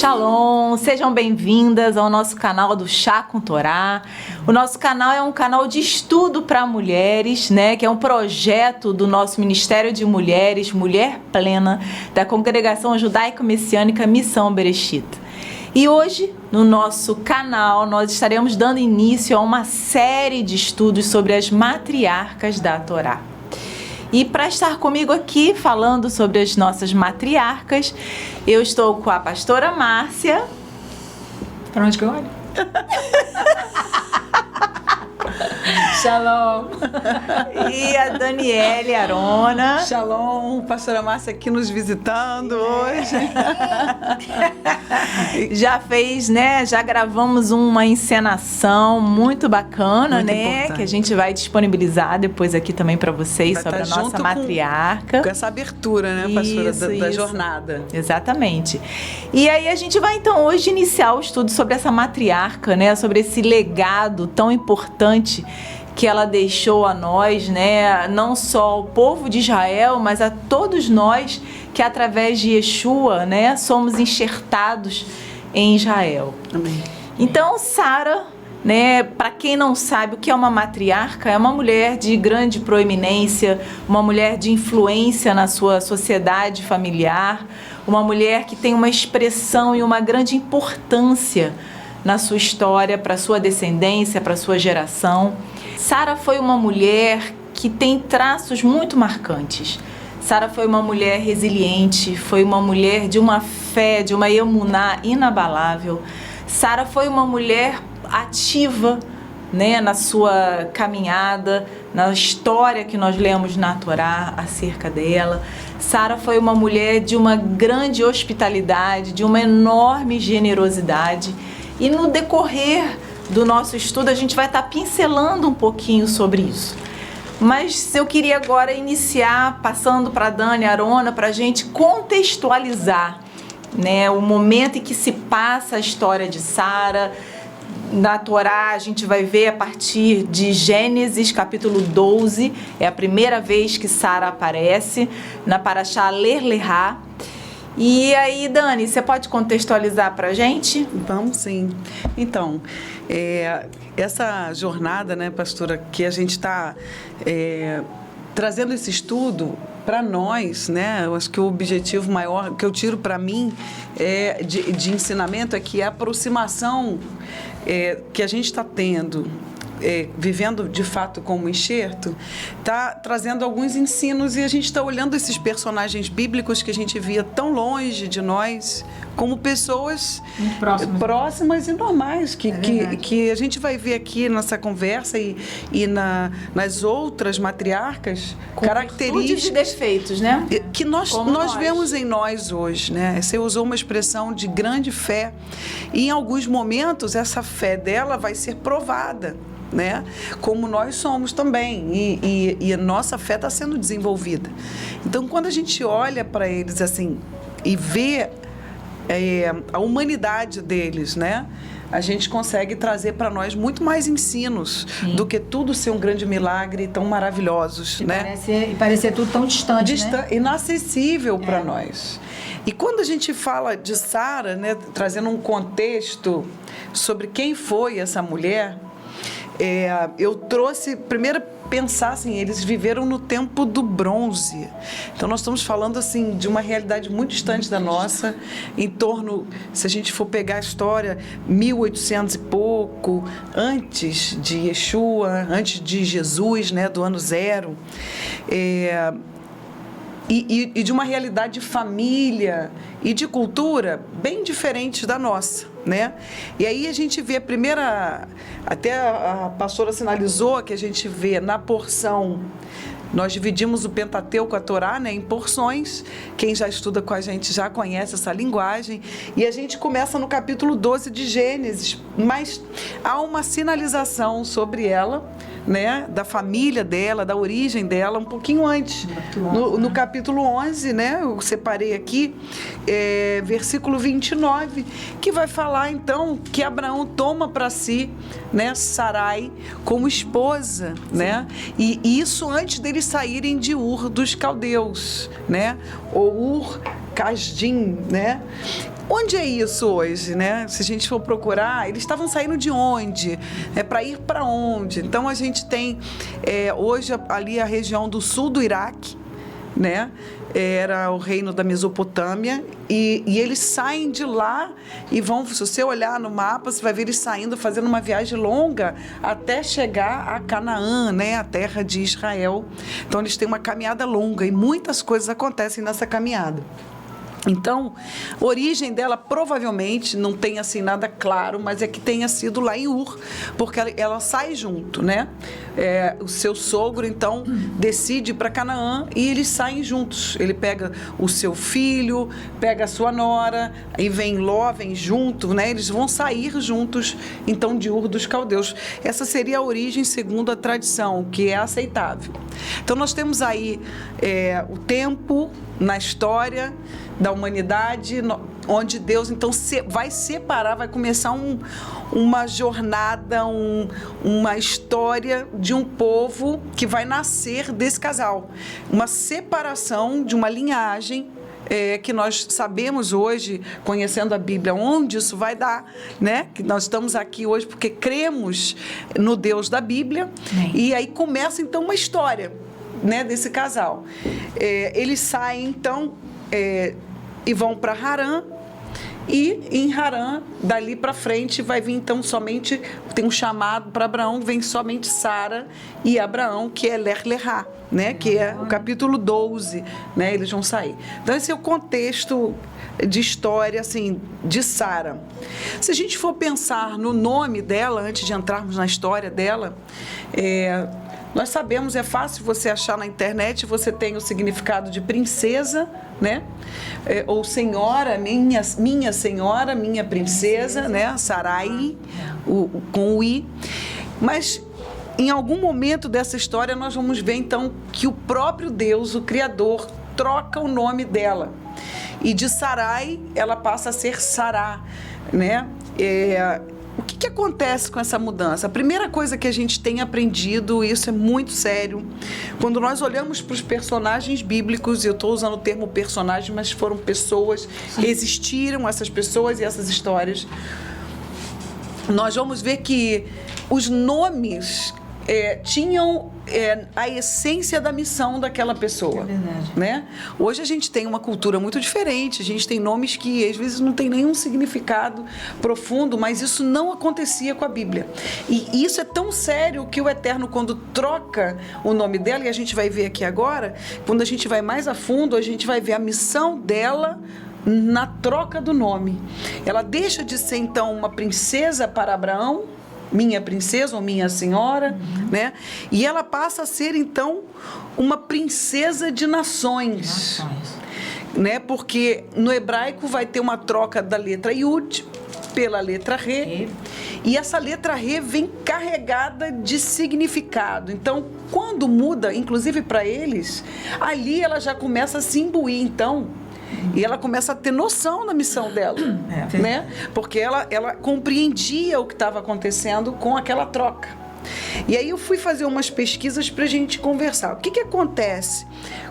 Shalom, sejam bem-vindas ao nosso canal do Chá com Torá. O nosso canal é um canal de estudo para mulheres, né? Que é um projeto do nosso Ministério de Mulheres, Mulher Plena, da Congregação Judaico-Messiânica Missão Bereshit. E hoje, no nosso canal, nós estaremos dando início a uma série de estudos sobre as matriarcas da Torá. E para estar comigo aqui falando sobre as nossas matriarcas, eu estou com a pastora Márcia. Para onde que eu olho? Shalom. E a Daniele Arona. Shalom, pastora Márcia aqui nos visitando hoje. Já fez, né? Já gravamos uma encenação muito bacana, muito né? Importante. Que a gente vai disponibilizar depois aqui também para vocês vai sobre a nossa matriarca. Com essa abertura, né, pastora, da jornada. Exatamente. E aí a gente vai então hoje iniciar o estudo sobre essa matriarca, né? Sobre esse legado tão importante que ela deixou a nós, né? Não só ao povo de Israel, mas a todos nós que através de Yeshua, né, somos enxertados em Israel. Amém. Então, Sara, né, para quem não sabe o que é uma matriarca, é uma mulher de grande proeminência, uma mulher de influência na sua sociedade familiar, uma mulher que tem uma expressão e uma grande importância na sua história, para sua descendência, para sua geração. Sara foi uma mulher que tem traços muito marcantes. Sara foi uma mulher resiliente, foi uma mulher de uma fé, de uma emuná inabalável. Sara foi uma mulher ativa, né, na sua caminhada, na história que nós lemos na Torá acerca dela. Sara foi uma mulher de uma grande hospitalidade, de uma enorme generosidade. E no decorrer do nosso estudo, a gente vai estar pincelando um pouquinho sobre isso. Mas eu queria agora iniciar passando para a Dani Arona para a gente contextualizar, né, o momento em que se passa a história de Sara. Na Torá, a gente vai ver a partir de Gênesis, capítulo 12, é a primeira vez que Sara aparece, na Parashá Ler Lehá. E aí, Dani, você pode contextualizar para a gente? Vamos sim. Então, essa jornada, né, pastora, que a gente está trazendo esse estudo para nós, né? Eu acho que o objetivo maior que eu tiro para mim de ensinamento é que a aproximação que a gente está tendo, vivendo de fato como enxerto, está trazendo alguns ensinos e a gente está olhando esses personagens bíblicos que a gente via tão longe de nós como pessoas muito próximas e normais que a gente vai ver aqui nessa conversa e nas outras matriarcas com características e defeitos, né? Que nós vemos em nós hoje, né? Você usou uma expressão de grande fé e em alguns momentos essa fé dela vai ser provada, né? Como nós somos também e a nossa fé está sendo desenvolvida. Então, quando a gente olha para eles assim e vê a humanidade deles, né? A gente consegue trazer para nós muito mais ensinos do que tudo ser um grande milagre tão maravilhosos, né? Parecer tudo tão distante, né? Inacessível para nós. E quando a gente fala de Sara, né, trazendo um contexto sobre quem foi essa mulher, eu trouxe primeiro pensar assim, eles viveram no tempo do bronze. Então nós estamos falando assim de uma realidade muito distante da nossa, em torno, se a gente for pegar a história, 1800 e pouco, antes de Yeshua, antes de Jesus, né, do ano zero. E de uma realidade de família e de cultura bem diferente da nossa, né? E aí a gente vê a primeira, até a pastora sinalizou que a gente vê na porção, nós dividimos o Pentateuco, a Torá, né, em porções. Quem já estuda com a gente já conhece essa linguagem. E a gente começa no capítulo 12 de Gênesis, mas há uma sinalização sobre ela, né, da família dela, da origem dela, um pouquinho antes. No capítulo 11, né, eu separei aqui, versículo 29, que vai falar, então, que Abraão toma para si, né, Sarai como esposa, né, e isso antes deles saírem de Ur dos Caldeus, né, ou Ur Kasdim, né. Onde é isso hoje, né? Se a gente for procurar, eles estavam saindo de onde? Para ir para onde? Então a gente tem hoje ali a região do sul do Iraque, né? Era o reino da Mesopotâmia, e eles saem de lá e vão, se você olhar no mapa, você vai ver eles saindo, fazendo uma viagem longa até chegar a Canaã, né, a terra de Israel. Então eles têm uma caminhada longa e muitas coisas acontecem nessa caminhada. Então, a origem dela provavelmente não tem assim nada claro, mas é que tenha sido lá em Ur, porque ela sai junto, né? O seu sogro, então, decide ir para Canaã e eles saem juntos. Ele pega o seu filho, pega a sua nora, e vem Ló, vem junto, né? Eles vão sair juntos, então, de Ur dos Caldeus. Essa seria a origem segundo a tradição, que é aceitável. Então, nós temos aí o tempo na história da humanidade, onde Deus então vai separar, vai começar uma jornada, uma história de um povo que vai nascer desse casal. Uma separação de uma linhagem que nós sabemos hoje, conhecendo a Bíblia, onde isso vai dar, né? Que nós estamos aqui hoje porque cremos no Deus da Bíblia. E aí começa então uma história, né, desse casal. Eles saem então e vão para Harã, e em Harã, dali para frente, vai vir então somente, tem um chamado para Abraão, vem somente Sara e Abraão, que é Ler-Lerá, né, que é o capítulo 12, né, eles vão sair. Então esse é o contexto de história, assim, de Sara. Se a gente for pensar no nome dela, antes de entrarmos na história dela, nós sabemos, é fácil você achar na internet, você tem o significado de princesa, né? Ou senhora, minha senhora, minha princesa, né? Sarai, com o I. Mas em algum momento dessa história nós vamos ver então que o próprio Deus, o Criador, troca o nome dela. E de Sarai ela passa a ser Sará, né? O que acontece com essa mudança? A primeira coisa que a gente tem aprendido, e isso é muito sério, quando nós olhamos para os personagens bíblicos, e eu estou usando o termo personagem, mas foram pessoas, existiram essas pessoas e essas histórias, nós vamos ver que os nomes tinham a essência da missão daquela pessoa. É verdade. Né? Hoje a gente tem uma cultura muito diferente, a gente tem nomes que às vezes não tem nenhum significado profundo, mas isso não acontecia com a Bíblia. E isso é tão sério que o Eterno, quando troca o nome dela, e a gente vai ver aqui agora, quando a gente vai mais a fundo, a gente vai ver a missão dela na troca do nome. Ela deixa de ser então uma princesa para Abraão, minha princesa ou minha senhora, né? E ela passa a ser, então, uma princesa de nações. Né? Porque no hebraico vai ter uma troca da letra Yud pela letra Re, e essa letra Re vem carregada de significado. Então, quando muda, inclusive para eles, ali ela já começa a se imbuir, então, e ela começa a ter noção da missão dela, né? Porque ela compreendia o que estava acontecendo com aquela troca. E aí eu fui fazer umas pesquisas para a gente conversar. O que acontece?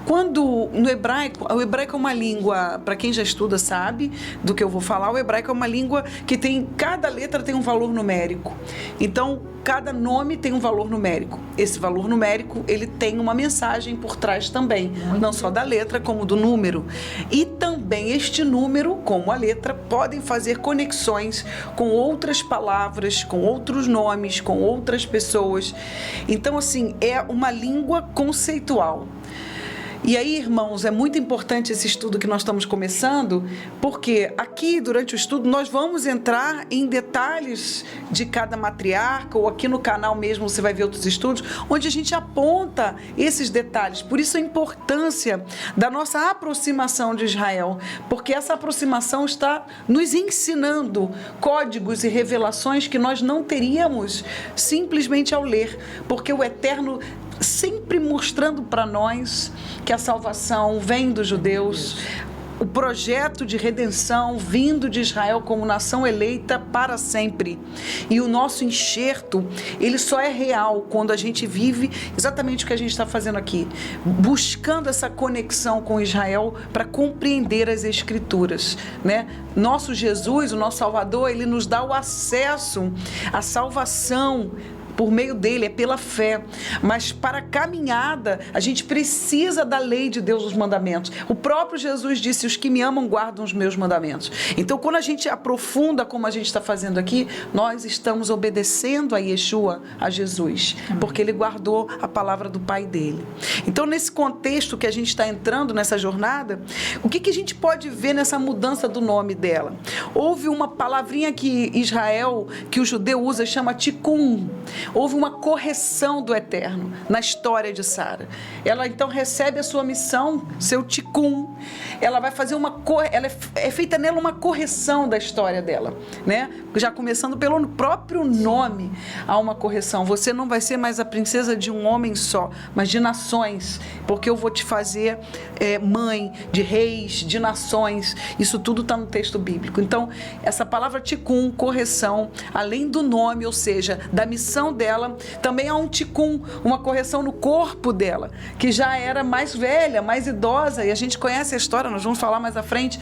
Quando no hebraico, o hebraico é uma língua, para quem já estuda sabe do que eu vou falar, o hebraico é uma língua que cada letra tem um valor numérico. Então, cada nome tem um valor numérico. Esse valor numérico, ele tem uma mensagem por trás também, não só da letra, como do número. E também este número, como a letra, podem fazer conexões com outras palavras, com outros nomes, com outras pessoas. Então, assim, é uma língua conceitual. E aí, irmãos, é muito importante esse estudo que nós estamos começando, porque aqui, durante o estudo, nós vamos entrar em detalhes de cada matriarca, ou aqui no canal mesmo você vai ver outros estudos, onde a gente aponta esses detalhes. Por isso a importância da nossa aproximação de Israel, porque essa aproximação está nos ensinando códigos e revelações que nós não teríamos simplesmente ao ler, porque o Eterno sempre mostrando para nós que a salvação vem dos judeus, o projeto de redenção vindo de Israel como nação eleita para sempre. E o nosso enxerto, ele só é real quando a gente vive exatamente o que a gente está fazendo aqui, buscando essa conexão com Israel para compreender as Escrituras, né? Nosso Jesus, o nosso Salvador, ele nos dá o acesso à salvação por meio dele, é pela fé. Mas para a caminhada, a gente precisa da lei de Deus, dos mandamentos. O próprio Jesus disse: os que me amam guardam os meus mandamentos. Então, quando a gente aprofunda como a gente está fazendo aqui, nós estamos obedecendo a Yeshua, a Jesus, porque ele guardou a palavra do Pai dele. Então, nesse contexto que a gente está entrando nessa jornada, o que a gente pode ver nessa mudança do nome dela? Houve uma palavrinha que Israel, que o judeu usa, chama tikkun. Houve uma correção do Eterno na história de Sara. Ela então recebe a sua missão, seu tikkun. Ela vai fazer é feita nela uma correção da história dela, né? Já começando pelo próprio nome, há uma correção. Você não vai ser mais a princesa de um homem só, mas de nações, porque eu vou te fazer mãe de reis, de nações. Isso tudo está no texto bíblico. Então, essa palavra tikkun, correção, além do nome, ou seja, da missão dela, também há um tikkun, uma correção no corpo dela, que já era mais velha, mais idosa, e a gente conhece a história, nós vamos falar mais à frente,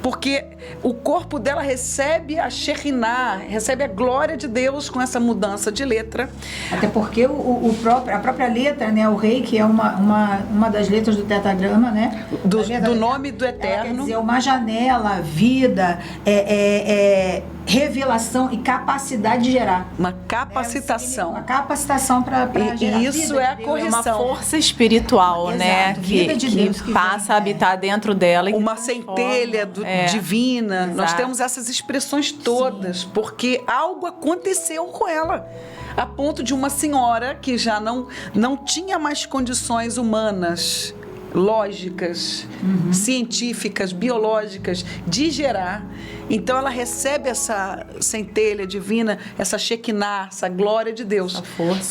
porque o corpo dela recebe a Shekhinah, recebe a glória de Deus com essa mudança de letra. Até porque a própria letra, né, o rei, que é uma das letras do tetragrama, né, do nome do Eterno. Quer dizer, uma janela, vida, revelação e capacidade de gerar. Uma capacitação. Uma capacitação para gerar. E isso é a correção. Uma força espiritual, né? Vida de Deus que passa a habitar dentro dela. Uma centelha divina. Exato. Nós temos essas expressões todas, porque algo aconteceu com ela. A ponto de uma senhora que já não tinha mais condições humanas, lógicas, científicas, biológicas, de gerar. Então ela recebe essa centelha divina, essa Shekinah, essa glória de Deus.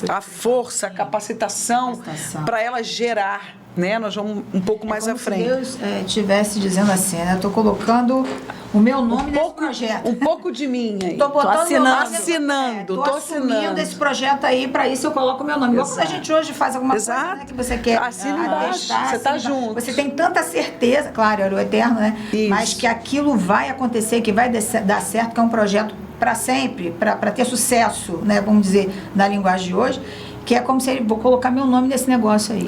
A força, a capacitação para ela gerar, né? Nós vamos um pouco mais à frente. Se Deus estivesse dizendo assim, né? Eu estou colocando o meu nome nesse projeto. Um pouco de mim aí. Estou assinando. Estou assumindo esse projeto aí, para isso eu coloco o meu nome. Igual quando a gente hoje faz alguma coisa, né, que você quer assina embaixo, você está junto. Você tem tanta certeza, claro, era o Eterno, né? Isso. Mas que aquilo vai acontecer, que vai dar certo, que é um projeto para sempre, para ter sucesso, né? Vamos dizer, na linguagem de hoje. Que é como se ele vou colocar meu nome nesse negócio aí.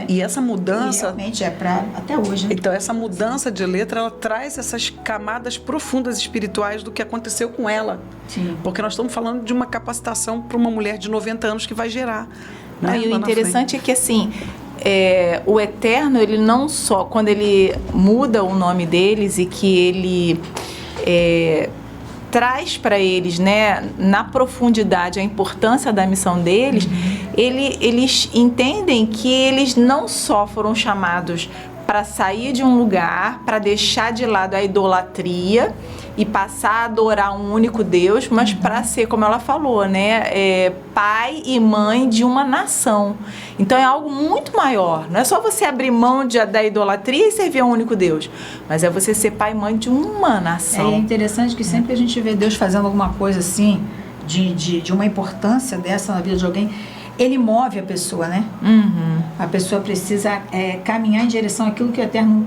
E essa mudança... E realmente é para até hoje. Né? Então, essa mudança de letra, ela traz essas camadas profundas espirituais do que aconteceu com ela. Sim. Porque nós estamos falando de uma capacitação para uma mulher de 90 anos que vai gerar. Né? E o interessante é que, assim, o Eterno, ele não só... Quando ele muda o nome deles e que ele... traz para eles, né, na profundidade, a importância da missão deles, eles entendem que eles não só foram chamados para sair de um lugar, para deixar de lado a idolatria e passar a adorar um único Deus, mas para ser, como ela falou, né, pai e mãe de uma nação. Então é algo muito maior. Não é só você abrir mão da idolatria e servir a um único Deus, mas é você ser pai e mãe de uma nação. É interessante que sempre a gente vê Deus fazendo alguma coisa assim, de uma importância dessa na vida de alguém, ele move a pessoa, né? A pessoa precisa caminhar em direção àquilo que o Eterno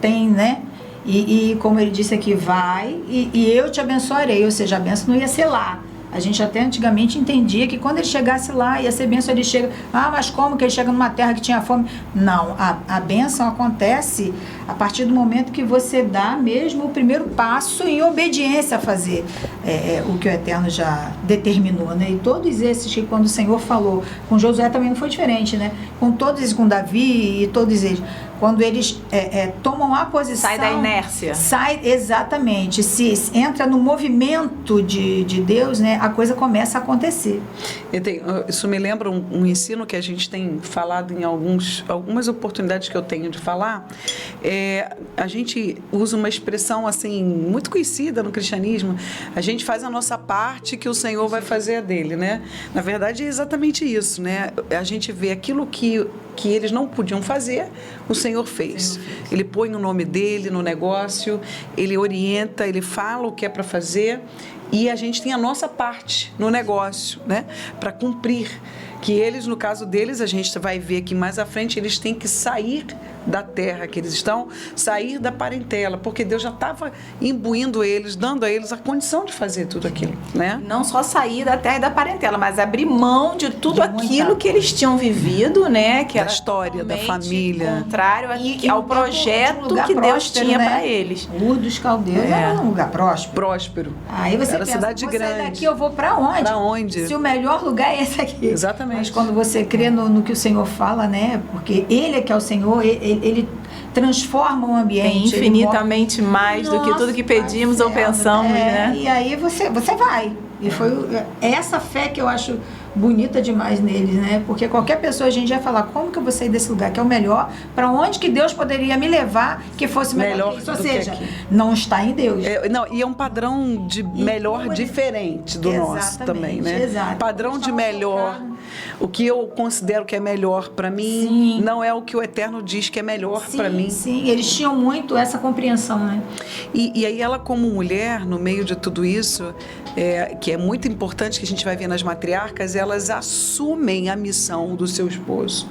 tem, né? E como ele disse aqui, vai e eu te abençoarei, ou seja, a bênção não ia ser lá. A gente até antigamente entendia que quando ele chegasse lá, ia ser bênção, ele chega... mas como que ele chega numa terra que tinha fome? Não, a bênção acontece a partir do momento que você dá mesmo o primeiro passo em obediência a fazer o que o Eterno já determinou, né? E todos esses que quando o Senhor falou, com Josué também não foi diferente, né? Com todos eles, com Davi e todos eles... Quando eles tomam a posição... Sai da inércia. Exatamente. Se entra no movimento de Deus, né, a coisa começa a acontecer. Isso me lembra um ensino que a gente tem falado em algumas oportunidades que eu tenho de falar. A gente usa uma expressão assim, muito conhecida no cristianismo. A gente faz a nossa parte que o Senhor vai fazer a dele, né? Na verdade, é exatamente isso, né? A gente vê aquilo que eles não podiam fazer, o Senhor Senhor fez. Ele põe o nome dele no negócio, ele orienta, ele fala o que é para fazer e a gente tem a nossa parte no negócio, né? Para cumprir. Que eles, no caso deles, a gente vai ver que mais à frente, eles têm que sair da terra que eles estão, sair da parentela, porque Deus já estava imbuindo eles, dando a eles a condição de fazer tudo aquilo, né? Não só sair da terra e da parentela, mas abrir mão de tudo aquilo que eles tinham vivido, né? Que da história, da família. Contrário ao projeto que Deus tinha, né, para eles. Ur dos Caldeus era um lugar próspero. Próspero. Aí você era pensa, cidade grande. Daqui eu vou para onde? Para onde? Se o melhor lugar é esse aqui. Exatamente. Mas quando você crê no que o Senhor fala, né? Porque Ele é que é o Senhor, Ele transforma o ambiente. Tem infinitamente mais do que tudo que pedimos ou pensamos, né? E aí você vai. E foi essa fé que eu acho bonita demais neles, né? Porque qualquer pessoa a gente ia falar, como que eu vou sair desse lugar que é o melhor, para onde que Deus poderia me levar que fosse melhor que isso? Ou seja, não está em Deus. E é um padrão de melhor diferente do nosso também, né? Exato. Padrão de melhor. O que eu considero que é melhor para mim, não é o que o Eterno diz que é melhor para mim. Sim, eles tinham muito essa compreensão, né? E aí ela, como mulher, no meio de tudo isso, que é muito importante, que a gente vai ver nas matriarcas, elas assumem a missão do seu esposo.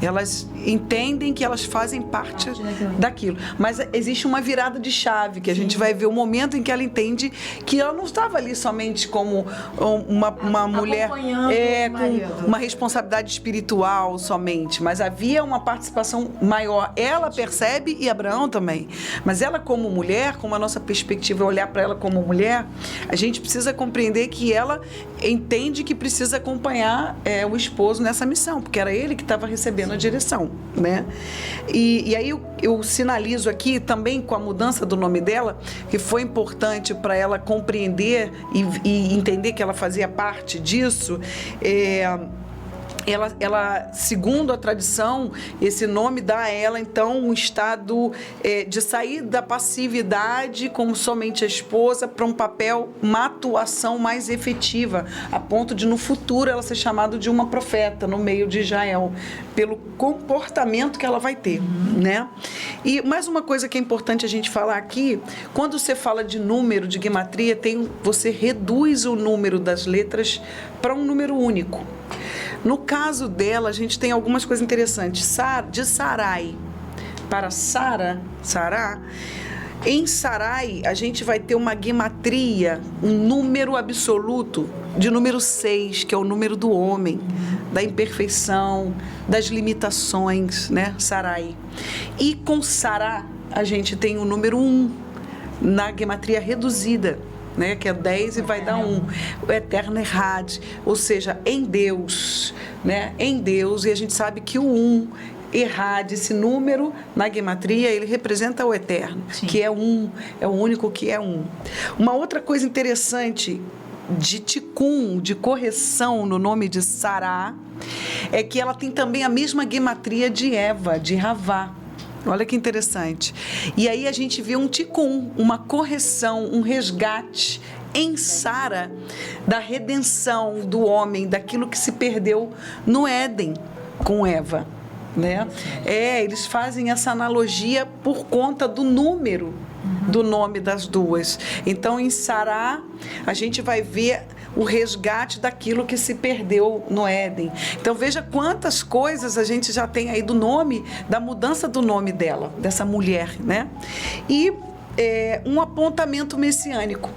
Elas entendem que elas fazem parte daquilo. Mas existe uma virada de chave, que a gente vai ver o momento em que ela entende que ela não estava ali somente como uma mulher com uma responsabilidade espiritual somente, mas havia uma participação maior. Ela percebe e Abraão também. Mas ela, como mulher, como a nossa perspectiva é olhar para ela como mulher, a gente precisa compreender que ela entende que precisa acompanhar o esposo nessa missão, porque era ele que estava recebendo a direção, né? E aí eu sinalizo aqui também com a mudança do nome dela, que foi importante para ela compreender e entender que ela fazia parte disso. Ela, segundo a tradição, esse nome dá a ela, então, um estado de sair da passividade como somente a esposa para um papel, uma atuação mais efetiva, a ponto de, no futuro, ela ser chamada de uma profeta no meio de Israel, pelo comportamento que ela vai ter, né? E mais uma coisa que é importante a gente falar aqui, quando você fala de número, de gematria, você reduz o número das letras para um número único. No caso dela, a gente tem algumas coisas interessantes. De Sarai para Sará, em Sarai a gente vai ter uma gematria, um número absoluto de número 6, que é o número do homem, da imperfeição, das limitações, né? Sarai. E com Sará a gente tem o número 1, na gematria reduzida, né, que é 10 e vai dar 1, o eterno errad, ou seja, em Deus, né, em Deus, e a gente sabe que o 1, errad, esse número na gematria, ele representa o eterno, que é 1, é o único que é 1. Uma outra coisa interessante de Tikkun, de correção no nome de Sará, é que ela tem também a mesma gematria de Eva, de Ravá. Olha que interessante. E aí a gente vê um tikkun, uma correção, um resgate em Sara da redenção do homem, daquilo que se perdeu no Éden com Eva, né? Eles fazem essa analogia por conta do número do nome das duas. Então, em Sará, a gente vai ver o resgate daquilo que se perdeu no Éden. Então, veja quantas coisas a gente já tem aí do nome, da mudança do nome dela, dessa mulher, né? E um apontamento messiânico.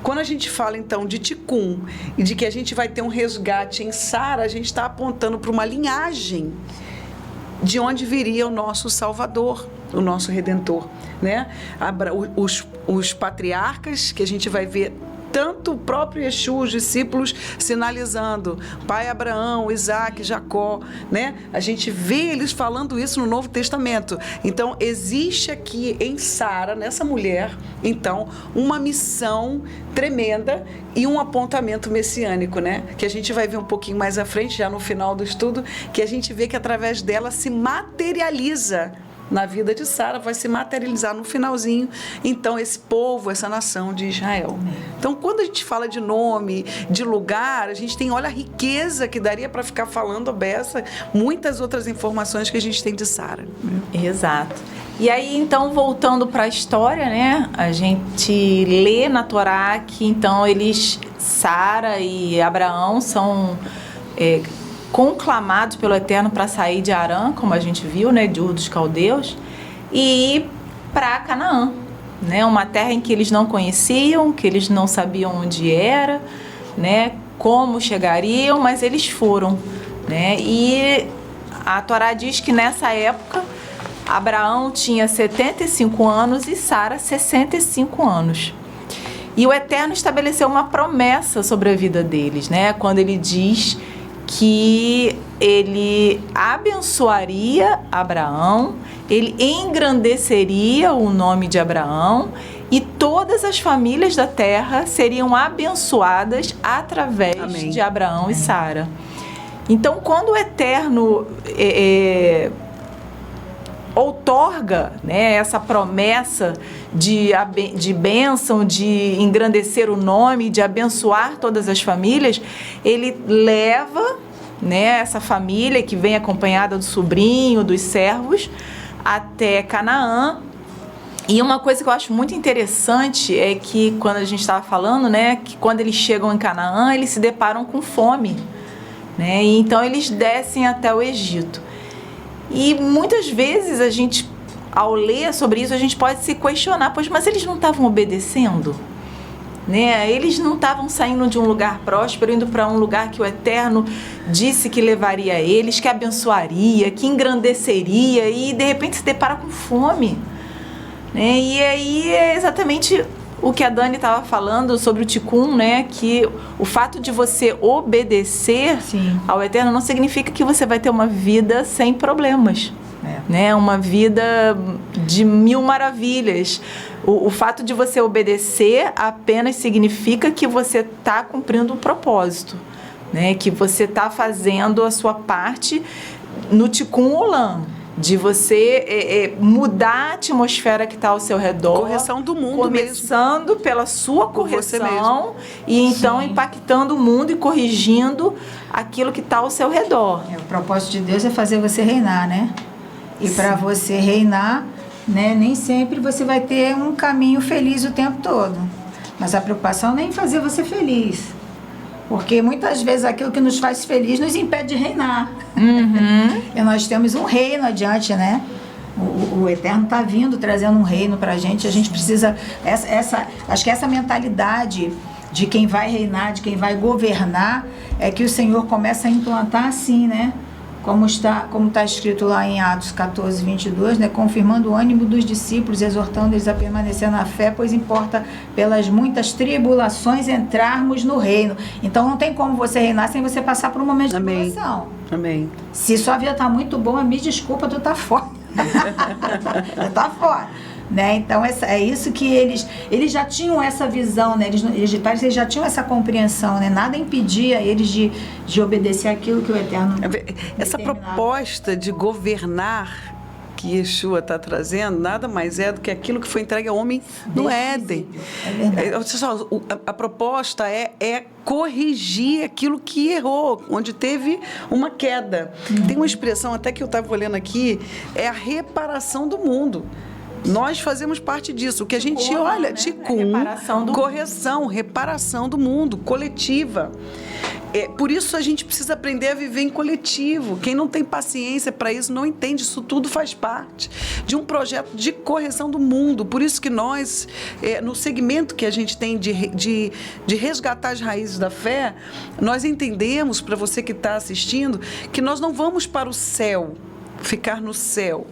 Quando a gente fala, então, de Tikkun e de que a gente vai ter um resgate em Sara, a gente está apontando para uma linhagem de onde viria o nosso Salvador, o nosso Redentor, né? Os patriarcas, que a gente vai ver tanto o próprio Yeshua, os discípulos sinalizando, pai Abraão, Isaac, Jacó, né? A gente vê eles falando isso no Novo Testamento. Então, existe aqui em Sara, nessa mulher, então, uma missão tremenda e um apontamento messiânico, né? Que a gente vai ver um pouquinho mais à frente, já no final do estudo, que a gente vê que através dela se materializa na vida de Sara vai se materializar no finalzinho, então, esse povo, essa nação de Israel. Então, quando a gente fala de nome, de lugar, a gente tem, olha a riqueza que daria para ficar falando beça, muitas outras informações que a gente tem de Sara. Exato. E aí, então, voltando para a história, né? A gente lê na Torá que, então, Sara e Abraão são conclamados pelo Eterno para sair de Harã, como a gente viu, né? De Ur dos Caldeus, e ir para Canaã, né? Uma terra em que eles não conheciam, que eles não sabiam onde era, né? Como chegariam, mas eles foram, né? E a Torá diz que nessa época Abraão tinha 75 anos e Sara 65 anos. E o Eterno estabeleceu uma promessa sobre a vida deles, né? Quando ele diz que ele abençoaria Abraão, ele engrandeceria o nome de Abraão e todas as famílias da terra seriam abençoadas através Amém. de Abraão e Sara. Então, quando o Eterno outorga, né, essa promessa de bênção, de engrandecer o nome, de abençoar todas as famílias, ele leva, né, essa família que vem acompanhada do sobrinho, dos servos, até Canaã. E uma coisa que eu acho muito interessante é que quando a gente estava falando, né, que quando eles chegam em Canaã, eles se deparam com fome, né, e então eles descem até o Egito. E muitas vezes a gente, ao ler sobre isso, a gente pode se questionar, pois, mas eles não estavam obedecendo? Né? Eles não estavam saindo de um lugar próspero, indo para um lugar que o Eterno disse que levaria eles, que abençoaria, que engrandeceria, e de repente se depara com fome. Né? E aí é exatamente o que a Dani estava falando sobre o Tikkun, né? Que o fato de você obedecer Sim. ao Eterno não significa que você vai ter uma vida sem problemas, né? Uma vida de mil maravilhas. O fato de você obedecer apenas significa que você está cumprindo um propósito, né? Que você está fazendo a sua parte no Tikkun Olam, de você mudar a atmosfera que está ao seu redor. Correção do mundo começando mesmo. pela sua Por você correção e então Sim. impactando o mundo e corrigindo aquilo que está ao seu redor. O propósito de Deus é fazer você reinar, né? E para você reinar, né, nem sempre você vai ter um caminho feliz o tempo todo. Mas a preocupação nem é em fazer você feliz. Porque muitas vezes aquilo que nos faz feliz nos impede de reinar. Uhum. E nós temos um reino adiante, né? O Eterno está vindo, trazendo um reino para a gente precisa... Acho que essa mentalidade de quem vai reinar, de quem vai governar, é que o Senhor começa a implantar assim, né? Como está escrito lá em Atos 14, 22, né? Confirmando o ânimo dos discípulos, exortando eles a permanecer na fé, pois importa pelas muitas tribulações entrarmos no reino. Então não tem como você reinar sem você passar por um momento de Amém. tribulação. Amém. Se sua vida tá muito boa, me desculpa, tu tá fora. Tu tá fora. Né? Então é isso que eles já tinham essa visão, né? Eles já tinham essa compreensão, né? Nada impedia eles de obedecer aquilo que o Eterno Essa determinava. proposta de governar que Yeshua está trazendo nada mais é do que aquilo que foi entregue ao homem no Éden. É verdade. Olha só, a proposta é corrigir aquilo que errou, onde teve uma queda. Tem uma expressão até que eu estava olhando aqui, é a reparação do mundo. Nós fazemos parte disso. O que a gente Tikkun, olha, né? Tikkun, Reparação do correção, reparação do mundo, coletiva. Por isso a gente precisa aprender a viver em coletivo. Quem não tem paciência para isso não entende. Isso tudo faz parte de um projeto de correção do mundo. Por isso que nós, no segmento que a gente tem de resgatar as raízes da fé, nós entendemos, para você que está assistindo, que nós não vamos para o céu, ficar no céu.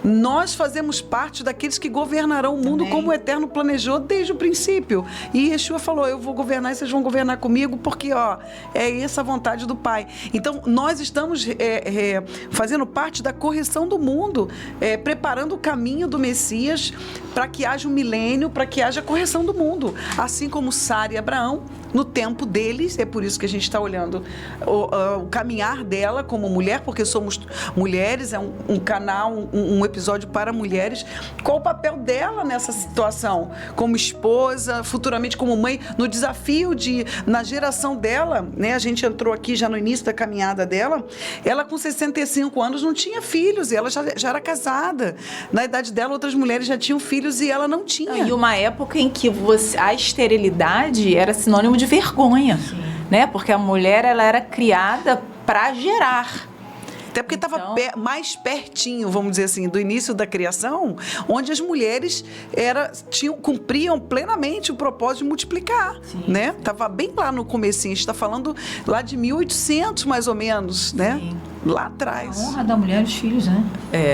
Nós fazemos parte daqueles que governarão o mundo. Amém. Como o Eterno planejou desde o princípio. E Yeshua falou, eu vou governar e vocês vão governar comigo, porque é essa a vontade do Pai. Então, nós estamos fazendo parte da correção do mundo, preparando o caminho do Messias para que haja um milênio, para que haja correção do mundo. Assim como Sara e Abraão no tempo deles. É por isso que a gente está olhando o caminhar dela como mulher, porque somos mulheres, é um canal, um episódio para mulheres. Qual o papel dela nessa situação? Como esposa, futuramente como mãe, no desafio na geração dela, né? A gente entrou aqui já no início da caminhada dela, ela com 65 anos não tinha filhos, e ela já era casada. Na idade dela, outras mulheres já tinham filhos e ela não tinha. E uma época em que a esterilidade era sinônimo de vergonha, né? Porque a mulher, ela era criada para gerar. Até porque estava mais pertinho, vamos dizer assim, do início da criação, onde as mulheres cumpriam plenamente o propósito de multiplicar, né? Estava bem lá no comecinho, a gente está falando lá de 1800, mais ou menos, né? Lá atrás. A honra da mulher e os filhos, né?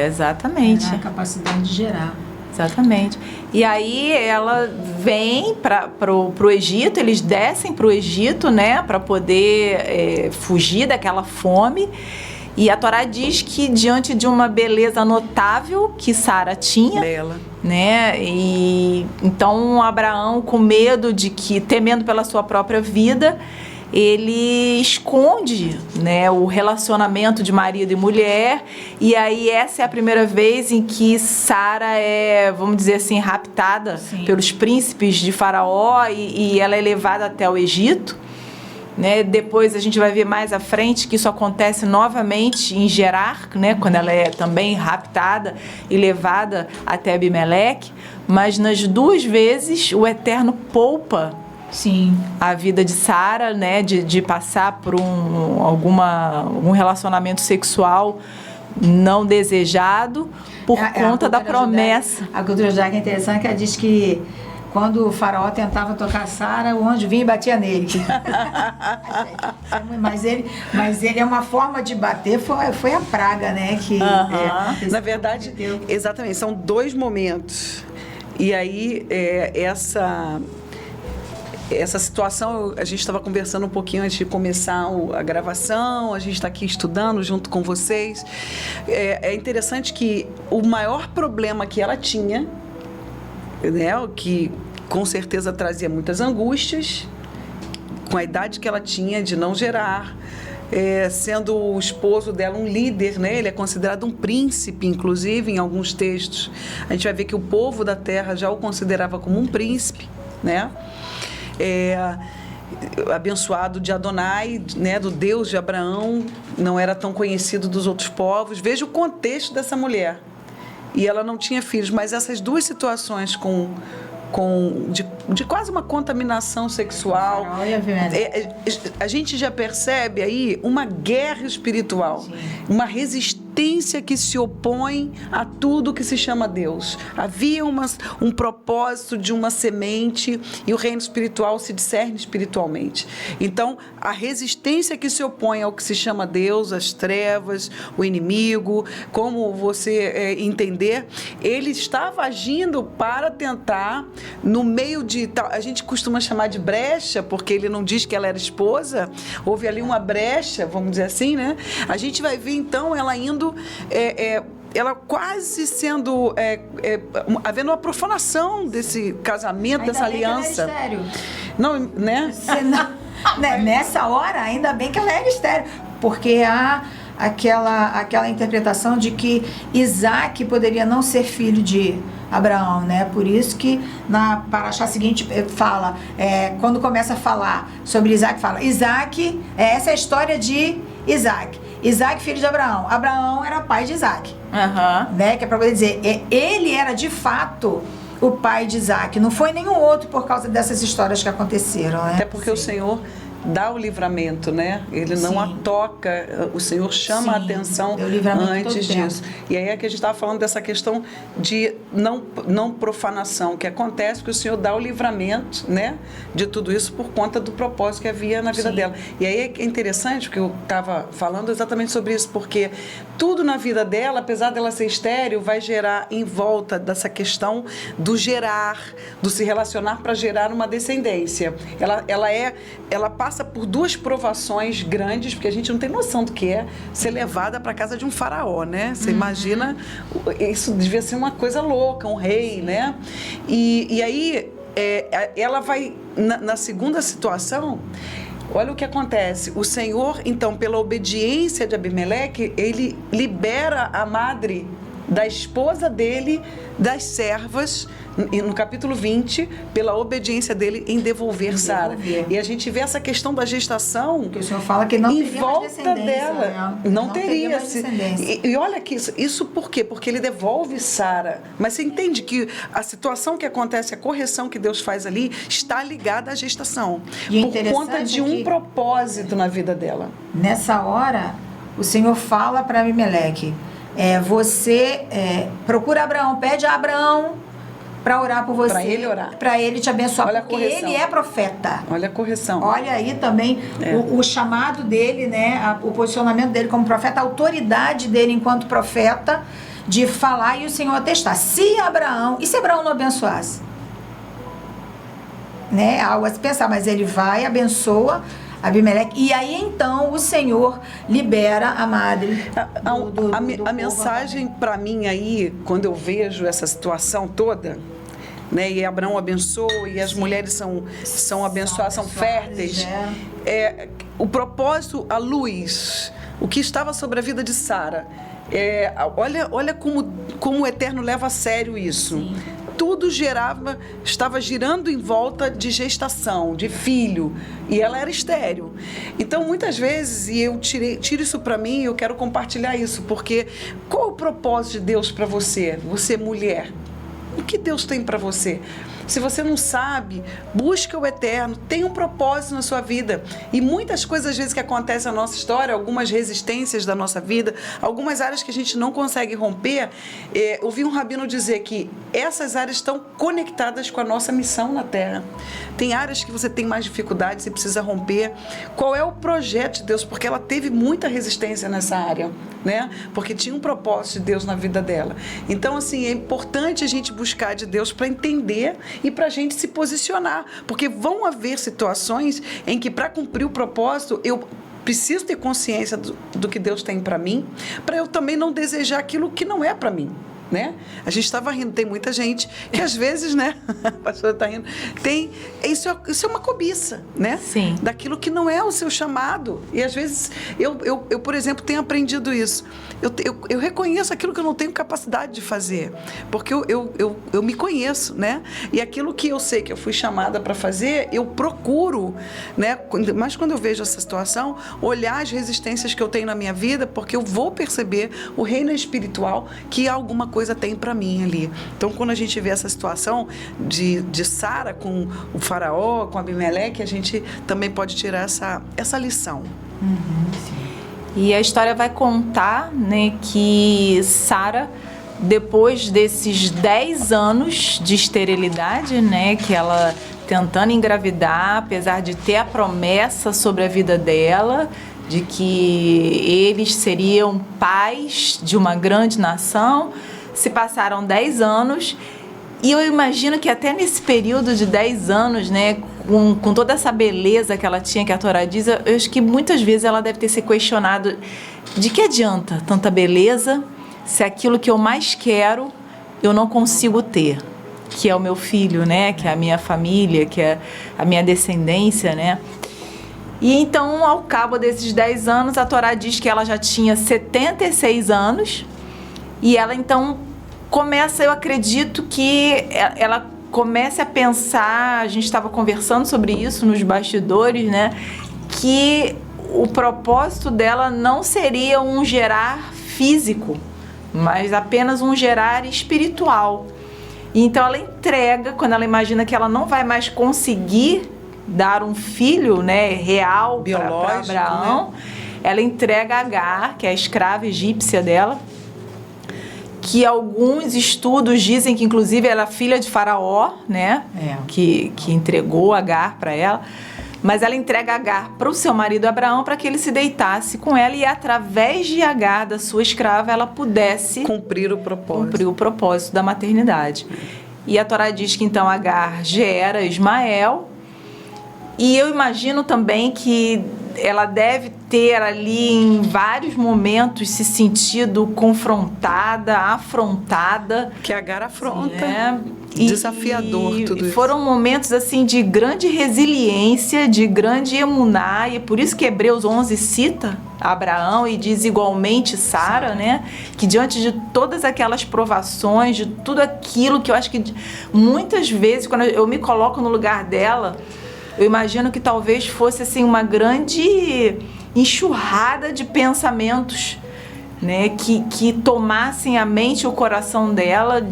Exatamente. A capacidade de gerar. Exatamente. E aí ela vem para o Egito, eles descem para o Egito, né? Para poder fugir daquela fome. E a Torá diz que diante de uma beleza notável que Sara tinha, né? E então Abraão, com medo temendo pela sua própria vida, ele esconde, né, o relacionamento de marido e mulher. E aí essa é a primeira vez em que Sara é, vamos dizer assim, raptada pelos príncipes de Faraó e ela é levada até o Egito. Né? Depois a gente vai ver mais à frente que isso acontece novamente em Gerar, né? Quando ela é também raptada e levada até Abimeleque. Mas nas duas vezes o Eterno poupa a vida de Sara, né? De passar por algum relacionamento sexual não desejado por conta da promessa. A cultura judaica é interessante, que ela diz que quando o faraó tentava tocar Sara, o anjo vinha e batia nele. mas ele é uma forma de bater, foi a praga, né? Na verdade, exatamente, são dois momentos. E aí, essa situação, a gente estava conversando um pouquinho antes de começar a gravação, a gente está aqui estudando junto com vocês. É interessante que o maior problema que ela tinha, né, o que com certeza trazia muitas angústias, com a idade que ela tinha de não gerar, sendo o esposo dela um líder, né? Ele é considerado um príncipe, inclusive, em alguns textos. A gente vai ver que o povo da terra já o considerava como um príncipe, né? Abençoado de Adonai, né? Do Deus de Abraão, não era tão conhecido dos outros povos. Veja o contexto dessa mulher. E ela não tinha filhos, mas essas duas situações de quase uma contaminação sexual, a gente já percebe aí uma guerra espiritual, uma resistência que se opõe a tudo que se chama Deus. Havia um propósito de uma semente e o reino espiritual se discerne espiritualmente. Então, a resistência que se opõe ao que se chama Deus, as trevas, o inimigo, como você entender, ele estava agindo para tentar, no meio de... A gente costuma chamar de brecha, porque ele não diz que ela era esposa, houve ali uma brecha, vamos dizer assim, né? A gente vai ver, então, ela indo... ela quase sendo havendo uma profanação desse casamento, ainda dessa aliança. Que ela era estéril. Não, né? Nessa hora, ainda bem que ela era estéril, porque há aquela interpretação de que Isaac poderia não ser filho de Abraão, né? Por isso que na paraxá seguinte fala, quando começa a falar sobre Isaac, fala Isaac, essa é a história de Isaac. Isaac, filho de Abraão. Abraão era pai de Isaac. Né? Que é para poder dizer, ele era de fato o pai de Isaac. Não foi nenhum outro por causa dessas histórias que aconteceram, né? Até porque o Senhor dá o livramento, né? Ele não a toca, o Senhor chama a atenção antes disso. E aí é que a gente estava falando dessa questão de não profanação, que acontece que o Senhor dá o livramento, né, de tudo isso por conta do propósito que havia na vida dela. E aí é interessante, porque eu estava falando exatamente sobre isso, porque tudo na vida dela, apesar dela ser estéril, vai gerar em volta dessa questão do gerar, do se relacionar para gerar uma descendência. Ela passa por duas provações grandes, porque a gente não tem noção do que é ser levada para a casa de um faraó, né? Você imagina, isso devia ser uma coisa louca, um rei, né? E aí ela vai, na segunda situação, olha o que acontece. O Senhor, então, pela obediência de Abimeleque, ele libera a madre da esposa dele, das servas, no capítulo 20, pela obediência dele em devolver Sara. E a gente vê essa questão da gestação, que o Senhor fala que não em teria volta mais descendência, dela. né? Não teria. mais descendência. E olha que isso por quê? Porque ele devolve Sara. Mas você entende que a situação que acontece, a correção que Deus faz ali, está ligada à gestação. E por conta de um propósito na vida dela. Nessa hora, o Senhor fala para Abimeleque, você procura Abraão, pede a Abraão para orar por você. Para ele orar. Para ele te abençoar, Olha porque ele é profeta. Olha a correção. Olha aí também o chamado dele, né? O posicionamento dele como profeta, a autoridade dele enquanto profeta de falar e o Senhor atestar. Se Abraão não abençoasse? Né? Algo a se pensar, mas ele vai, abençoa Abimeleque, e aí então o Senhor libera a madre a mensagem para mim aí, quando eu vejo essa situação toda, né, e Abraão abençoa e as mulheres são abençoadas, são férteis, o propósito, a luz, o que estava sobre a vida de Sara, olha como o Eterno leva a sério isso. Sim. Tudo estava girando em volta de gestação, de filho, e ela era estéril. Então, muitas vezes, e eu tiro isso para mim, eu quero compartilhar isso, porque qual o propósito de Deus para você, mulher? O que Deus tem para você? Se você não sabe, busca o Eterno, tem um propósito na sua vida. E muitas coisas, às vezes, que acontecem na nossa história, algumas resistências da nossa vida, algumas áreas que a gente não consegue romper, ouvi um rabino dizer que essas áreas estão conectadas com a nossa missão na Terra. Tem áreas que você tem mais dificuldades e precisa romper. Qual é o projeto de Deus? Porque ela teve muita resistência nessa área, né? Porque tinha um propósito de Deus na vida dela. Então, assim, é importante a gente buscar de Deus para entender e para a gente se posicionar, porque vão haver situações em que, para cumprir o propósito, eu preciso ter consciência do que Deus tem para mim, para eu também não desejar aquilo que não é para mim. Né? A gente estava rindo, tem muita gente que às vezes, né? A pastora está rindo, isso é uma cobiça, né? Sim. Daquilo que não é o seu chamado. E às vezes, eu por exemplo, tenho aprendido isso. Eu reconheço aquilo que eu não tenho capacidade de fazer, porque eu me conheço, né? E aquilo que eu sei que eu fui chamada para fazer, eu procuro, né? Mas quando eu vejo essa situação, olhar as resistências que eu tenho na minha vida, porque eu vou perceber o reino espiritual que alguma coisa tem para mim ali. Então, quando a gente vê essa situação de Sara com o faraó, com Abimeleque, a gente também pode tirar essa lição. E a história vai contar, né, que Sara, depois desses 10 anos de esterilidade, né, que ela tentando engravidar, apesar de ter a promessa sobre a vida dela, de que eles seriam pais de uma grande nação, se passaram 10 anos, e eu imagino que até nesse período de 10 anos, né, com toda essa beleza que ela tinha, que a Torá diz, eu acho que muitas vezes ela deve ter se questionado de que adianta tanta beleza se aquilo que eu mais quero eu não consigo ter, que é o meu filho, né, que é a minha família, que é a minha descendência, né? E então, ao cabo desses 10 anos, a Torá diz que ela já tinha 76 anos, e ela então começa, eu acredito que ela comece a pensar, a gente estava conversando sobre isso nos bastidores, né, que o propósito dela não seria um gerar físico, mas apenas um gerar espiritual. E então ela entrega, quando ela imagina que ela não vai mais conseguir dar um filho, né, real para Abraão, né? Ela entrega Agar, que é a escrava egípcia dela, que alguns estudos dizem que inclusive ela é filha de Faraó, né? Que entregou Agar para ela. Mas ela entrega Agar para o seu marido Abraão para que ele se deitasse com ela e através de Agar, da sua escrava, ela pudesse cumprir o propósito da maternidade. E a Torá diz que então Agar gera Ismael. E eu imagino também que ela deve ter ali em vários momentos se sentido confrontada, afrontada. Que Agar afronta. Né? Desafiador tudo isso. Foram momentos assim de grande resiliência, de grande emuná, e por isso que Hebreus 11 cita Abraão e diz igualmente Sara, né? Que diante de todas aquelas provações, de tudo aquilo que eu acho que muitas vezes, quando eu me coloco no lugar dela, eu imagino que talvez fosse assim uma grande enxurrada de pensamentos, né? Que tomassem a mente e o coração dela,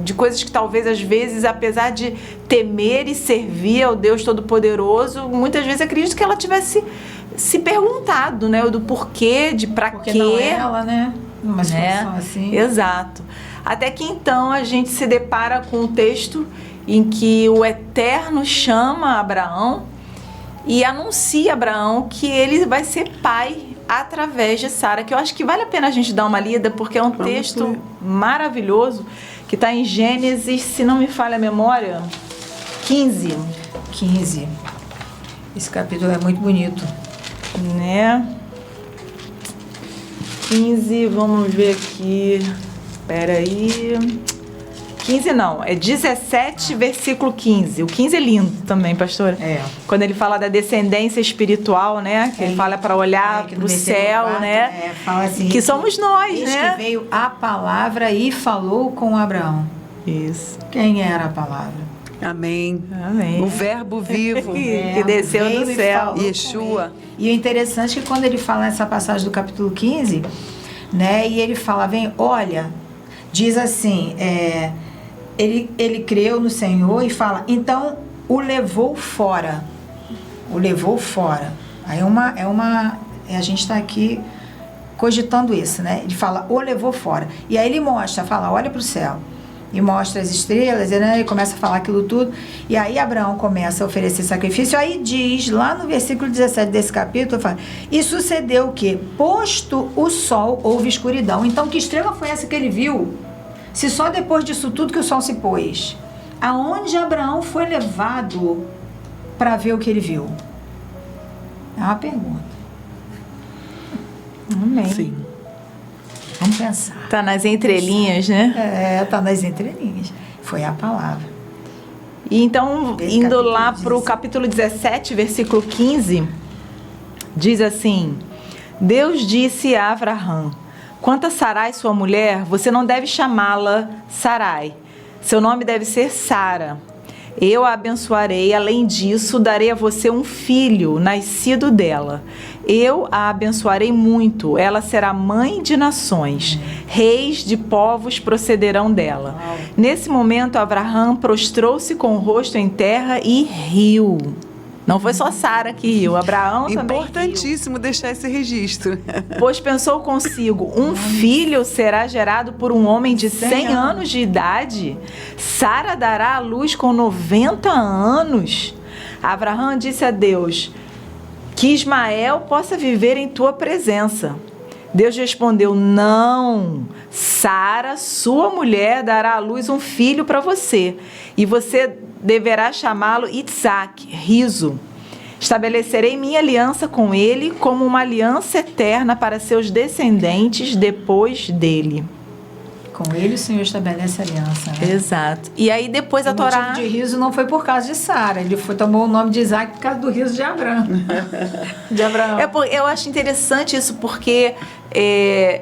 de coisas que talvez às vezes, apesar de temer e servir ao Deus Todo-Poderoso, muitas vezes acredito que ela tivesse se perguntado, né, do porquê, de pra Porque quê. não ela, né? Numa situação assim. Exato. Até que então a gente se depara com um texto em que o Eterno chama Abraão e anuncia a Abraão que ele vai ser pai através de Sara, que eu acho que vale a pena a gente dar uma lida, porque é um texto maravilhoso, que está em Gênesis, se não me falha a memória, 15. Esse capítulo é muito bonito. Né? 15, vamos ver aqui. Peraí. 15 não, é 17, versículo 15. O 15 é lindo também, pastora. É. Quando ele fala da descendência espiritual, né? Que ele fala para olhar para o céu, 4, né? Fala assim, que somos nós, eis né? que veio a palavra e falou com Abraão. Isso. Quem era a palavra? Amém. Amém. O verbo vivo. Que desceu veio do e céu. falou com Yeshua. ele. E o interessante é que quando ele fala nessa passagem do capítulo 15, né? E ele fala, olha, diz assim, ele creu no Senhor e fala, então o levou fora. O levou fora. Aí a gente está aqui cogitando isso, né? Ele fala, o levou fora. E aí ele fala, olha para o céu. E mostra as estrelas, né? Ele começa a falar aquilo tudo. E aí Abraão começa a oferecer sacrifício. Aí diz, lá no versículo 17 desse capítulo, fala, e sucedeu o quê? Posto o sol, houve escuridão. Então, que estrela foi essa que ele viu? Se só depois disso tudo que o sol se pôs. Aonde Abraão foi levado para ver o que ele viu? É uma pergunta. Amém. Sim. Vamos pensar. Tá nas entrelinhas, né? Tá nas entrelinhas. Foi a palavra. E então, Esse indo capítulo lá diz para o assim. capítulo 17, versículo 15, diz assim: Deus disse a Abraão: quanto a Sarai, sua mulher, você não deve chamá-la Sarai. Seu nome deve ser Sara. Eu a abençoarei, além disso, darei a você um filho, nascido dela. Eu a abençoarei muito, ela será mãe de nações, reis de povos procederão dela. Nesse momento, Abraão prostrou-se com o rosto em terra e riu. Não foi só Sara que riu, Abraão também riu. Importantíssimo deixar esse registro. Pois pensou consigo, um filho será gerado por um homem de 100 anos de idade? Sara dará à luz com 90 anos? Abraão disse a Deus, que Ismael possa viver em tua presença. Deus respondeu, não, Sara, sua mulher, dará à luz um filho para você, e você deverá chamá-lo Itzaque, riso. Estabelecerei minha aliança com ele como uma aliança eterna para seus descendentes depois dele. Com ele o Senhor estabelece aliança, né? Exato. E aí depois a O Torá... motivo de riso não foi por causa de Sara, ele tomou o nome de Isaac por causa do riso de Abraão. De Abraão. Eu acho interessante isso porque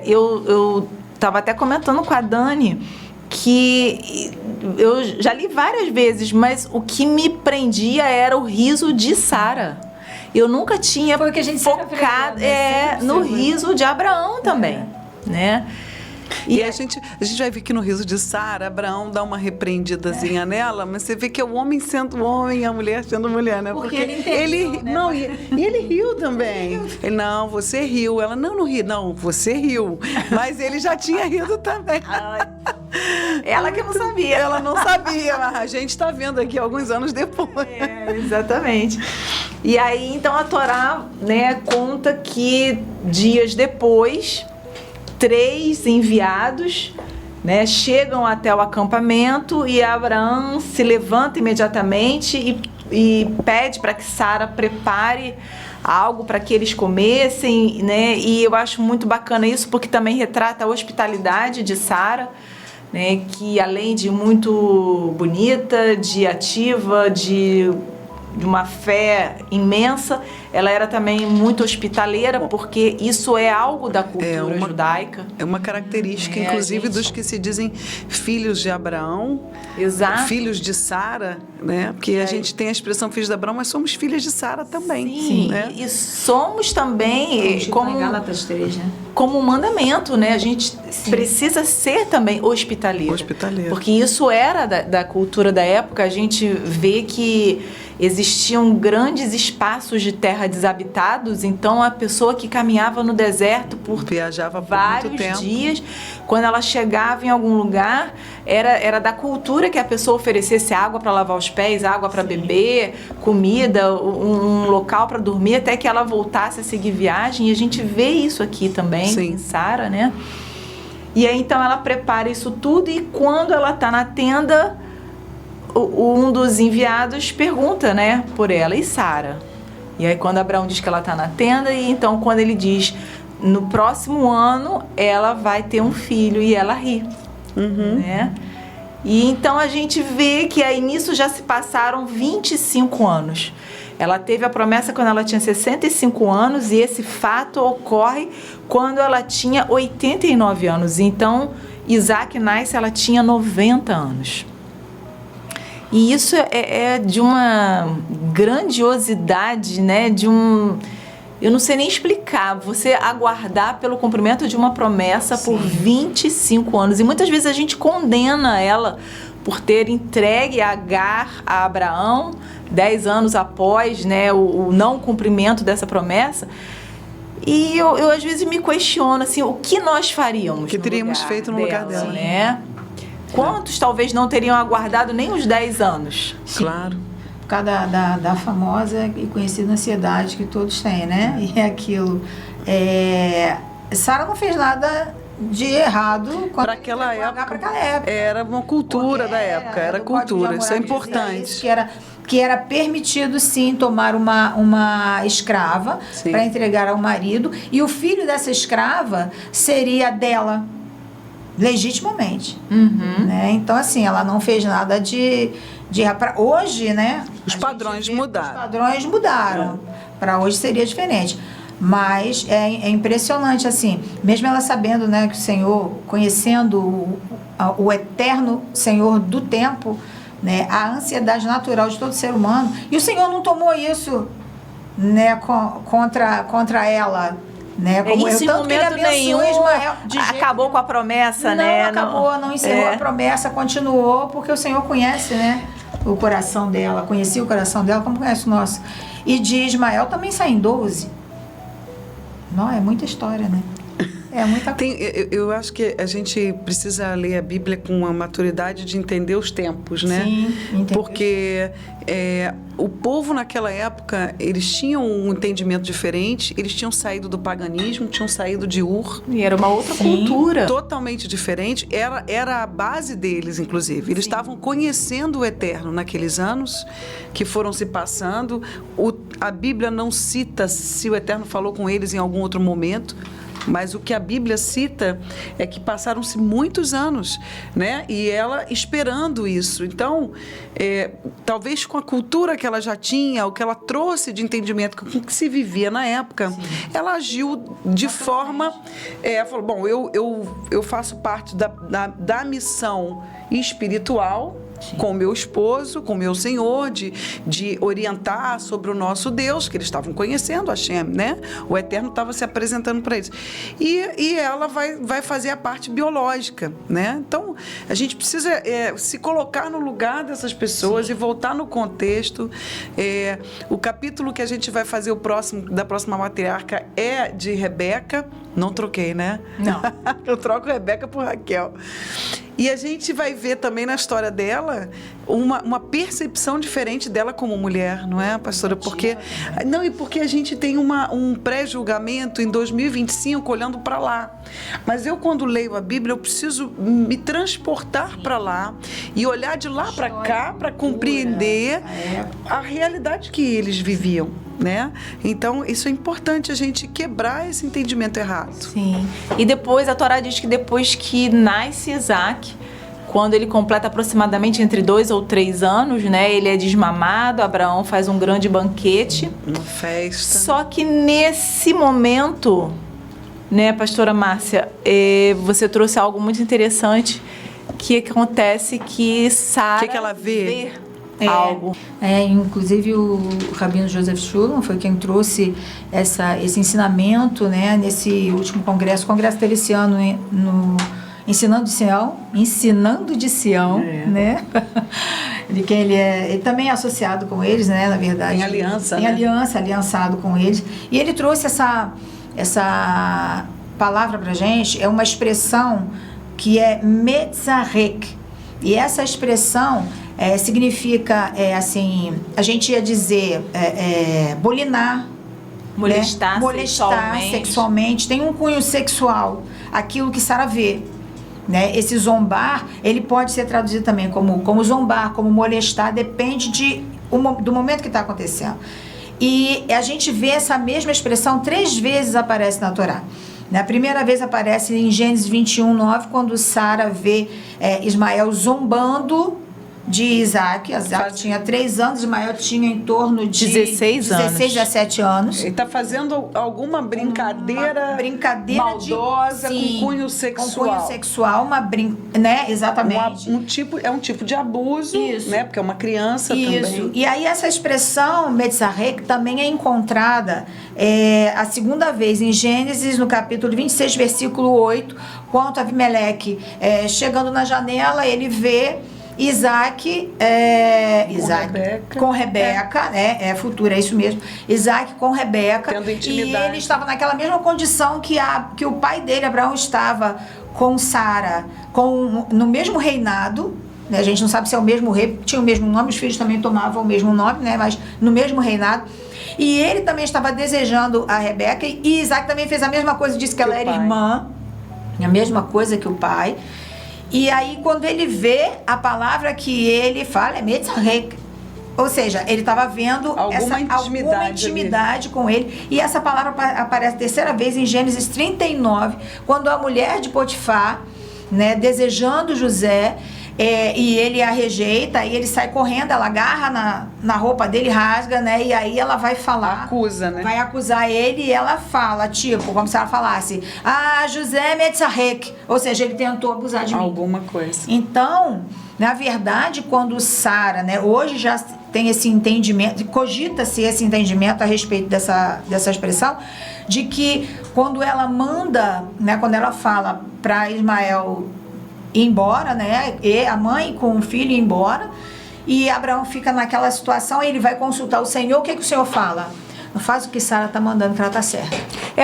eu estava até comentando com a Dani que eu já li várias vezes, mas o que me prendia era o riso de Sara. Eu nunca tinha Foi o que a gente sempre focado aprendeu, né? no riso de Abraão também, né? E a gente vai ver que no riso de Sara, Abraão dá uma repreendidazinha nela, mas você vê que é o homem sendo homem e a mulher sendo mulher, né? Porque ele entendeu, né? Não, e ele riu também. Ele, não, você riu. Ela, não ri. Não, você riu. Mas ele já tinha rido também. Ela que não sabia. Ela não sabia, mas a gente está vendo aqui alguns anos depois. Exatamente. E aí, então, a Torá, né, conta que dias depois... 3 enviados, né, chegam até o acampamento e Abraão se levanta imediatamente e pede para que Sara prepare algo para que eles comessem, né? E eu acho muito bacana isso, porque também retrata a hospitalidade de Sara, né? Que além de muito bonita, de ativa, de uma fé imensa, ela era também muito hospitaleira, porque isso é algo da cultura judaica. É uma característica, inclusive, dos que se dizem filhos de Abraão, Exato. Filhos de Sara, né? Porque a gente tem a expressão filhos de Abraão, mas somos filhas de Sara também. Sim, né? E somos também, como Gálatas 3, né? Como um mandamento, né? A gente precisa ser também hospitaleiro. Hospitaleiro. Porque isso era da cultura da época. A gente vê que existiam grandes espaços de terra desabitados, então a pessoa que caminhava no deserto viajava por vários muito tempo. dias, quando ela chegava em algum lugar, era da cultura que a pessoa oferecesse água para lavar os pés, água para beber, comida, um local para dormir, até que ela voltasse a seguir viagem. E a gente vê isso aqui também, em Sara, né? E aí então ela prepara isso tudo, e quando ela está na tenda, um dos enviados pergunta, né, por ela, e Sara? E aí quando Abraão diz que ela está na tenda, e então quando ele diz, no próximo ano ela vai ter um filho, e ela ri, né? E então a gente vê que aí nisso já se passaram 25 anos. Ela teve a promessa quando ela tinha 65 anos, e esse fato ocorre quando ela tinha 89 anos. Então Isaac nasce, ela tinha 90 anos. E isso é de uma grandiosidade, né? Eu não sei nem explicar. Você aguardar pelo cumprimento de uma promessa por 25 anos. E muitas vezes a gente condena ela por ter entregue Agar a Abraão 10 anos após, né, o não cumprimento dessa promessa. E eu às vezes me questiono assim, o que nós faríamos? O que teríamos feito no lugar dela, né? Quantos talvez não teriam aguardado nem os 10 anos? Claro. Por causa da famosa e conhecida ansiedade que todos têm, né? E é aquilo. Sara não fez nada de errado para aquela época. Era uma cultura da época, era cultura. Isso é importante. Que era permitido, sim, tomar uma escrava para entregar ao marido. E o filho dessa escrava seria dela, legitimamente. Né? Então, assim, ela não fez nada de hoje, né? Os padrões mudaram. Os padrões mudaram. Para hoje seria diferente. Mas é impressionante, assim, mesmo ela sabendo, né, que o Senhor, conhecendo o eterno Senhor do tempo, né, a ansiedade natural de todo ser humano, e o Senhor não tomou isso, né, contra ela, né, como em momento nenhum Ismael, acabou com a promessa, não, né? Não encerrou a promessa, continuou, porque o Senhor conhece, né, o coração dela, conhecia o coração dela como conhece o nosso. E de Ismael também saem 12. Não, é muita história, né? É muita coisa. Eu acho que a gente precisa ler a Bíblia com uma maturidade de entender os tempos, né? Sim, entender. Porque o povo naquela época, eles tinham um entendimento diferente, eles tinham saído do paganismo, tinham saído de Ur. E era uma outra cultura. Totalmente diferente. Era a base deles, inclusive. Eles estavam conhecendo o Eterno naqueles anos que foram se passando. A Bíblia não cita se o Eterno falou com eles em algum outro momento, mas o que a Bíblia cita é que passaram-se muitos anos, né? E ela esperando isso. Então, talvez com a cultura que ela já tinha, o que ela trouxe de entendimento com o que se vivia na época, ela agiu de forma... falou, bom, eu faço parte da missão espiritual, com o meu esposo, com o meu Senhor, de orientar sobre o nosso Deus, que eles estavam conhecendo, Hashem, né? O Eterno estava se apresentando para eles. E ela vai fazer a parte biológica, né? Então, a gente precisa se colocar no lugar dessas pessoas e voltar no contexto. O capítulo que a gente vai fazer da próxima matriarca é de Rebeca. Não troquei, né? Não. Eu troco Rebeca por Raquel. E a gente vai ver também na história dela uma percepção diferente dela como mulher, não é, pastora? Porque a gente tem um pré-julgamento em 2025 olhando para lá. Mas eu, quando leio a Bíblia, eu preciso me transportar para lá e olhar de lá para cá para compreender a realidade que eles viviam, né? Então, isso é importante a gente quebrar esse entendimento errado. Sim. E depois, a Torá diz que depois que nasce Isaac, quando ele completa aproximadamente entre 2 ou 3 anos, né? Ele é desmamado, Abraão faz um grande banquete. Uma festa. Só que nesse momento, né, pastora Márcia, você trouxe algo muito interessante, que acontece que Sara que ela vê? Algo. Inclusive o Rabino Joseph Shulam foi quem trouxe esse ensinamento, né, nesse último congresso. O congresso teve esse ano, né, no Ensinando de Sião, né? De quem ele também é associado com eles, né, na verdade. Em aliança, Em aliança, aliançado com eles. E ele trouxe essa palavra pra gente, é uma expressão que é metzarek. E essa expressão significa, assim, a gente ia dizer bolinar, Molestar, sexualmente. Tem um cunho sexual, aquilo que Sara vê. Né? Esse zombar, ele pode ser traduzido também como zombar, como molestar, depende do momento que está acontecendo. E a gente vê essa mesma expressão 3 vezes aparece na Torá. Na primeira vez aparece em Gênesis 21:9, quando Sara vê Ismael zombando de Isaac. Isaac tinha 3 anos, Ismael tinha em torno de 16 anos. 17 anos. Ele está fazendo alguma brincadeira maldosa, sim, com cunho sexual. Com cunho sexual, né? Exatamente. É um tipo de abuso, Isso. né? Porque é uma criança também. E aí essa expressão Metzarek também é encontrada a segunda vez em Gênesis, no capítulo 26, versículo 8, quando Abimeleque, chegando na janela, ele vê Isaac com Rebeca, né? Futura, é isso mesmo. Isaac com Rebeca. Tendo intimidade. E ele estava naquela mesma condição que o pai dele, Abraão, estava com Sara, no mesmo reinado. Né? A gente não sabe se é o mesmo rei, tinha o mesmo nome, os filhos também tomavam o mesmo nome, né? Mas no mesmo reinado. E ele também estava desejando a Rebeca, e Isaac também fez a mesma coisa, disse que ela era irmã, a mesma coisa que o pai. E aí, quando ele vê, a palavra que ele fala é Metzarek. Ou seja, ele estava vendo alguma intimidade com ele. E essa palavra aparece a terceira vez em Gênesis 39, quando a mulher de Potifar, né, desejando José, e ele a rejeita, e ele sai correndo, ela agarra na roupa dele, rasga, né? E aí ela vai falar. Acusa, né? Vai acusar ele, e ela fala, tipo, como se ela falasse: José Metzarek. Ou seja, ele tentou abusar de mim. Alguma coisa. Então, na verdade, quando Sara, né, hoje já tem esse entendimento, cogita-se esse entendimento a respeito dessa expressão, de que quando ela manda, né, quando ela fala para Ismael ir embora, né, e a mãe com o filho ir embora, e Abraão fica naquela situação, ele vai consultar o Senhor. O que o Senhor fala? Não faz o que Sara está mandando, que ela está certa.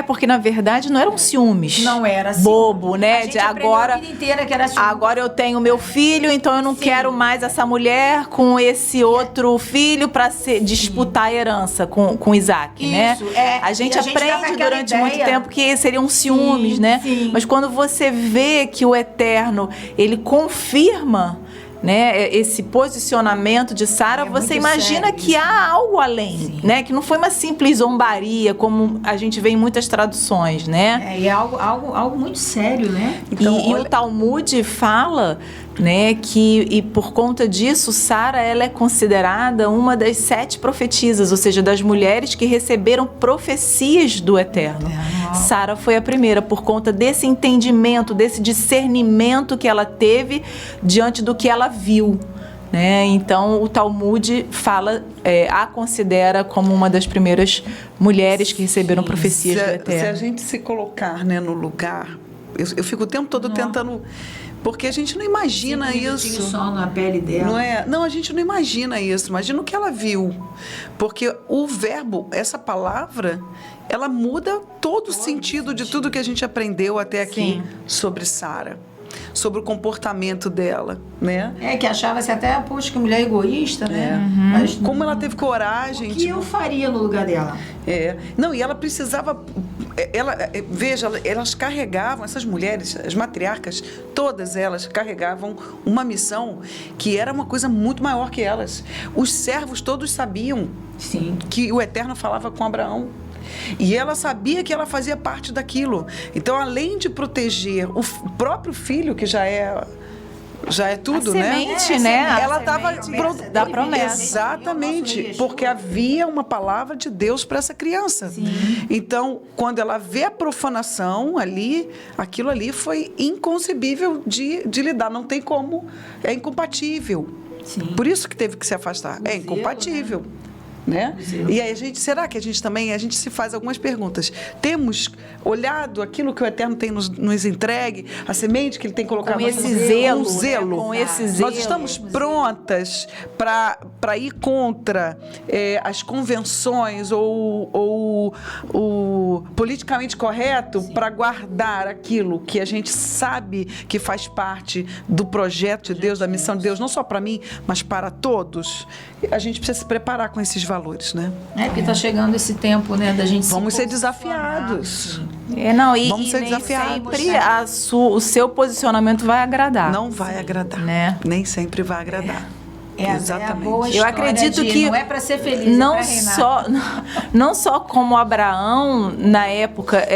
Porque na verdade não eram ciúmes. Não era ciúme. Bobo, né? A gente aprendeu a vida inteira que era ciúme. Agora eu tenho meu filho, então eu não quero mais essa mulher com esse outro filho para disputar a herança com Isaac, né? A gente aprende durante muito tempo que seriam ciúmes, né? Sim. Mas quando você vê que o Eterno, ele confirma, né, esse posicionamento de Sara, você imagina que há algo além, né, que não foi uma simples zombaria, como a gente vê em muitas traduções, né? É algo muito sério, né? Então, e o Talmud fala, né, que por conta disso Sara, ela é considerada uma das 7 profetisas, ou seja, das mulheres que receberam profecias do Eterno. Sara foi a primeira, por conta desse entendimento, desse discernimento que ela teve diante do que ela viu, né? Então o Talmud a considera como uma das primeiras mulheres que receberam profecias do Eterno. Se a gente se colocar, né, no lugar, eu fico o tempo todo tentando, porque a gente não imagina isso. Só na pele dela. Não é? Não, a gente não imagina isso. Imagina o que ela viu. Porque o verbo, essa palavra, ela muda todo o sentido de tudo que a gente aprendeu até aqui sobre Sara, sobre o comportamento dela, né? Que achava-se até, poxa, que mulher egoísta, né? Mas como ela teve coragem. O que eu faria no lugar dela? Não, e ela precisava veja, elas carregavam, essas mulheres, as matriarcas, todas elas carregavam uma missão que era uma coisa muito maior que elas. Os servos todos sabiam Sim. que o Eterno falava com Abraão. E ela sabia que ela fazia parte daquilo. Então, além de proteger o próprio filho, que já é tudo, a semente, né? Ela A estava semente da promessa. Exatamente, porque havia uma palavra de Deus para essa criança. Sim. Então, quando ela vê a profanação ali, aquilo ali foi inconcebível de lidar. Não tem como, é incompatível. Sim. Por isso que teve que se afastar. É zelo, incompatível. Né? E aí será que a gente se faz algumas perguntas? Temos olhado aquilo que o Eterno tem nos entregue, a semente que Ele tem colocado Com no esse nosso zelo, zelo. né? Com esse zelo. Nós estamos prontas para ir contra as convenções ou o politicamente correto para guardar aquilo que a gente sabe que faz parte do projeto de Deus, da missão de Deus, não só para mim, mas para todos. A gente precisa se preparar com esses valores, né? Porque está chegando esse tempo, né, da gente Vamos ser posicionar. desafiados. Vamos ser nem desafiados. sempre o seu posicionamento vai agradar. Não vai agradar. Né? Nem sempre vai agradar. É a boa Eu história acredito que não é para ser feliz, não é para reinar. não só como Abraão na época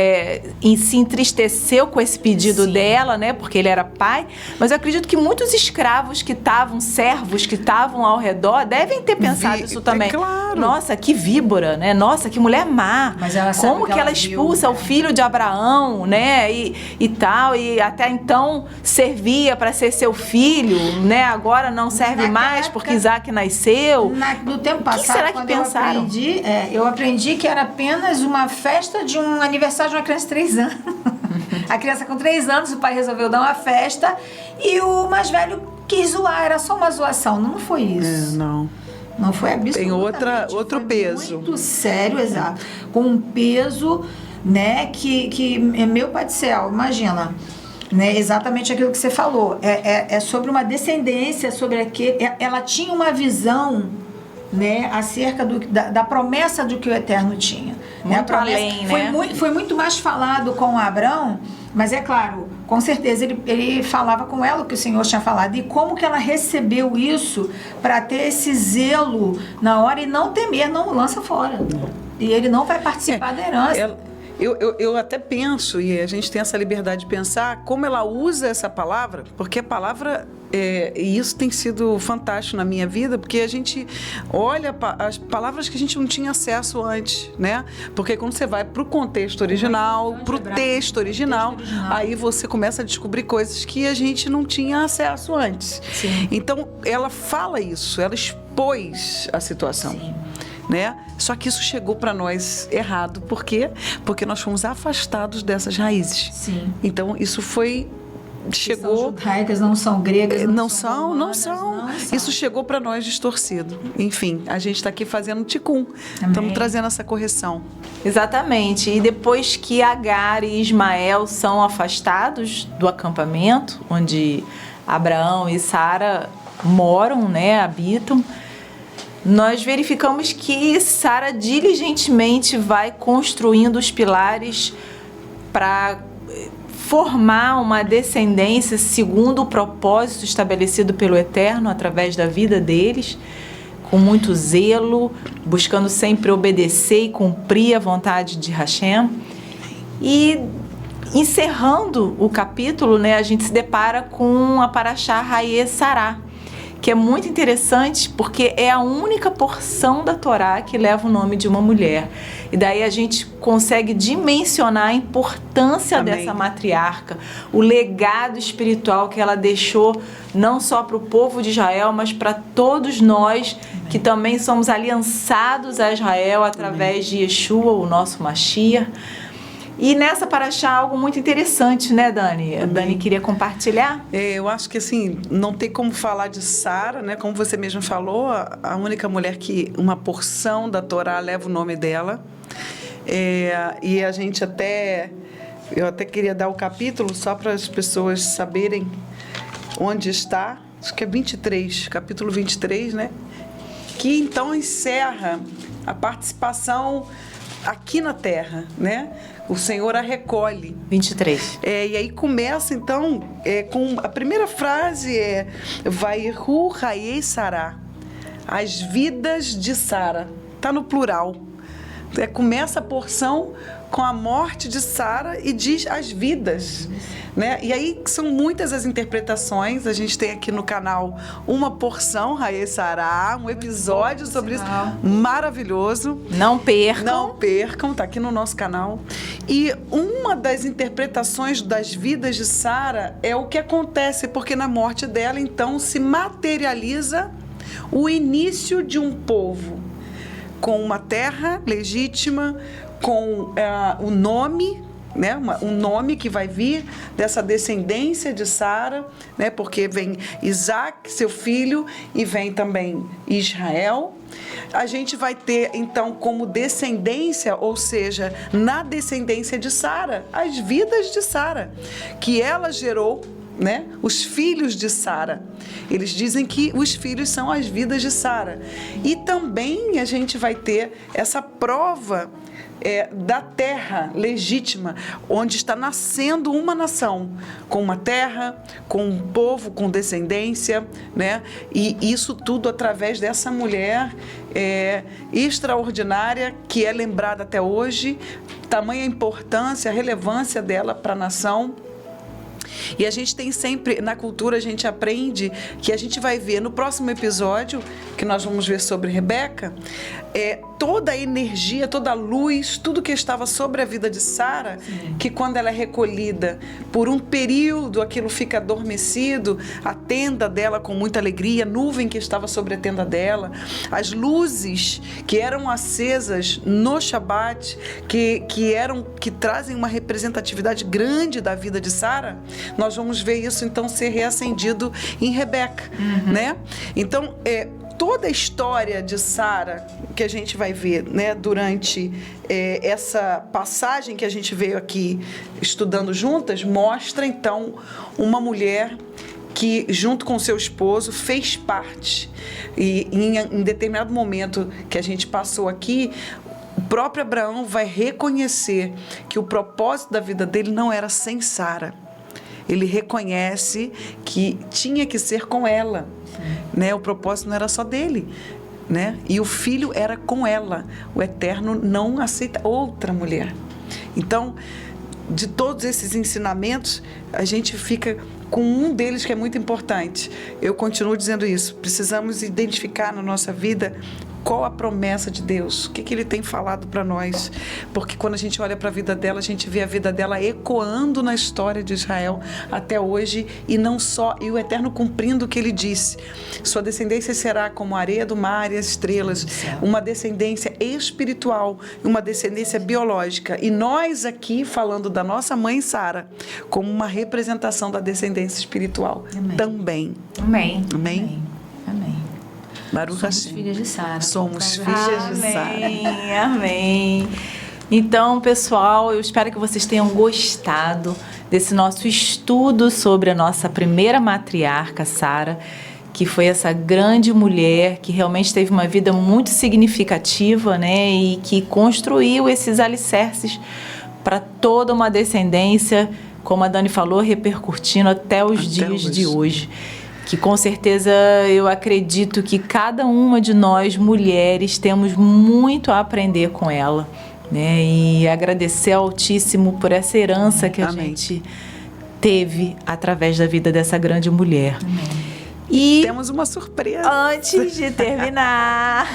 em se entristeceu com esse pedido Sim. dela, né, porque ele era pai, mas eu acredito que muitos escravos que estavam, servos que estavam ao redor devem ter pensado isso também. Claro. Nossa, que víbora, né? Nossa, que mulher má. Mas ela sabe como que que ela ela viu, expulsa o filho de Abraão, né? E tal, e até então servia para ser seu filho, né? Agora não serve Naquela mais época, porque Isaac nasceu. No tempo passado, será que quando pensaram? eu aprendi que era apenas uma festa de um aniversário de uma criança de 3 anos. A criança com 3 anos, o pai resolveu dar uma festa e o mais velho quis zoar, era só uma zoação. Não foi isso. Não. Não foi absolutamente. Tem outro foi peso. Muito sério, exato. Com um peso, né, que é meu pai do céu, imagina. Né, exatamente aquilo que você falou. É sobre uma descendência, sobre aquele. Ela tinha uma visão, né, acerca da promessa do que o Eterno tinha. Muito além, né? Foi muito mais falado com Abraão, mas é claro, com certeza ele falava com ela o que o Senhor tinha falado. E como que ela recebeu isso para ter esse zelo na hora e não temer, não lança fora. E ele não vai participar da herança. Eu até penso, e a gente tem essa liberdade de pensar, como ela usa essa palavra, porque a palavra, e isso tem sido fantástico na minha vida, porque a gente olha as palavras que a gente não tinha acesso antes, né? Porque quando você vai para o contexto original, para o texto original, aí você começa a descobrir coisas que a gente não tinha acesso antes. Sim. Então, ela fala isso, ela expôs a situação. Sim. Né? Só que isso chegou para nós errado. Por quê? Porque nós fomos afastados dessas raízes. Sim. Então, isso chegou... São judaicas, não são gregas, Não romanas, são. Isso chegou para nós distorcido. Enfim, a gente está aqui fazendo ticum. Estamos trazendo essa correção. Exatamente. E depois que Agar e Ismael são afastados do acampamento, onde Abraão e Sara moram, né, habitam, nós verificamos que Sara diligentemente vai construindo os pilares para formar uma descendência segundo o propósito estabelecido pelo Eterno através da vida deles, com muito zelo, buscando sempre obedecer e cumprir a vontade de Hashem. E encerrando o capítulo, né, a gente se depara com a Parashá Hayê Sará, que é muito interessante porque é a única porção da Torá que leva o nome de uma mulher. E daí a gente consegue dimensionar a importância dessa matriarca, o legado espiritual que ela deixou não só para o povo de Israel, mas para todos nós que também somos aliançados a Israel através de Yeshua, o nosso Mashiach. E nessa paraxá algo muito interessante, né, Dani? A Dani queria compartilhar? Eu acho que, assim, não tem como falar de Sara, né? Como você mesmo falou, a única mulher que uma porção da Torá leva o nome dela. E a gente eu até queria dar o capítulo só para as pessoas saberem onde está. Acho que é 23, capítulo 23, né? Que então encerra a participação aqui na terra, né? O Senhor a recolhe. 23. E aí começa, então, com a primeira frase Vaihu Raiei Sará, as vidas de Sara. Está no plural. Começa a porção com a morte de Sara e diz as vidas, né? E aí são muitas as interpretações. A gente tem aqui no canal uma porção, Raiei Sará, um episódio sobre isso, maravilhoso. Não percam. Não percam, tá aqui no nosso canal. E uma das interpretações das vidas de Sara é o que acontece, porque na morte dela, então, se materializa o início de um povo com uma terra legítima, com o nome, né? Um nome que vai vir dessa descendência de Sara, né? Porque vem Isaac, seu filho, e vem também Israel. A gente vai ter, então, como descendência, ou seja, na descendência de Sara, as vidas de Sara, que ela gerou, né? Os filhos de Sara. Eles dizem que os filhos são as vidas de Sara. E também a gente vai ter essa prova da terra legítima, onde está nascendo uma nação, com uma terra, com um povo, com descendência, né? E isso tudo através dessa mulher extraordinária, que é lembrada até hoje, tamanha importância, a relevância dela para a nação. E a gente tem sempre, na cultura, a gente aprende que a gente vai ver no próximo episódio, que nós vamos ver sobre Rebeca, toda a energia, toda a luz, tudo que estava sobre a vida de Sara, que quando ela é recolhida por um período, aquilo fica adormecido, a tenda dela com muita alegria, a nuvem que estava sobre a tenda dela, as luzes que eram acesas no Shabat, que trazem uma representatividade grande da vida de Sara, nós vamos ver isso então ser reacendido em Rebeca, né? Então, toda a história de Sara que a gente vai ver, né, durante essa passagem que a gente veio aqui estudando juntas, mostra então uma mulher que, junto com seu esposo, fez parte. E em determinado momento que a gente passou aqui, o próprio Abraão vai reconhecer que o propósito da vida dele não era sem Sara. Ele reconhece que tinha que ser com ela, né? O propósito não era só dele, né? E o filho era com ela. O Eterno não aceita outra mulher. Então, de todos esses ensinamentos, a gente fica com um deles que é muito importante. Eu continuo dizendo isso. Precisamos identificar na nossa vida qual a promessa de Deus, o que Ele tem falado para nós, porque quando a gente olha para a vida dela, a gente vê a vida dela ecoando na história de Israel até hoje, e não só, e o Eterno cumprindo o que Ele disse. Sua descendência será como a areia do mar e as estrelas, uma descendência espiritual, uma descendência biológica, e nós aqui falando da nossa mãe Sara como uma representação da descendência espiritual. Amém. Também. Amém. Amém. Amém. Baruch Somos Hashem. filhas de Sara. Somos filhas de Sara. Amém, amém. Então, pessoal, eu espero que vocês tenham gostado desse nosso estudo sobre a nossa primeira matriarca, Sara, que foi essa grande mulher que realmente teve uma vida muito significativa, né? E que construiu esses alicerces para toda uma descendência, como a Dani falou, repercutindo até os dias de hoje. Que com certeza eu acredito que cada uma de nós, mulheres, temos muito a aprender com ela, né? E agradecer ao Altíssimo por essa herança que a gente teve através da vida dessa grande mulher. Amém. E temos uma surpresa. Antes de terminar,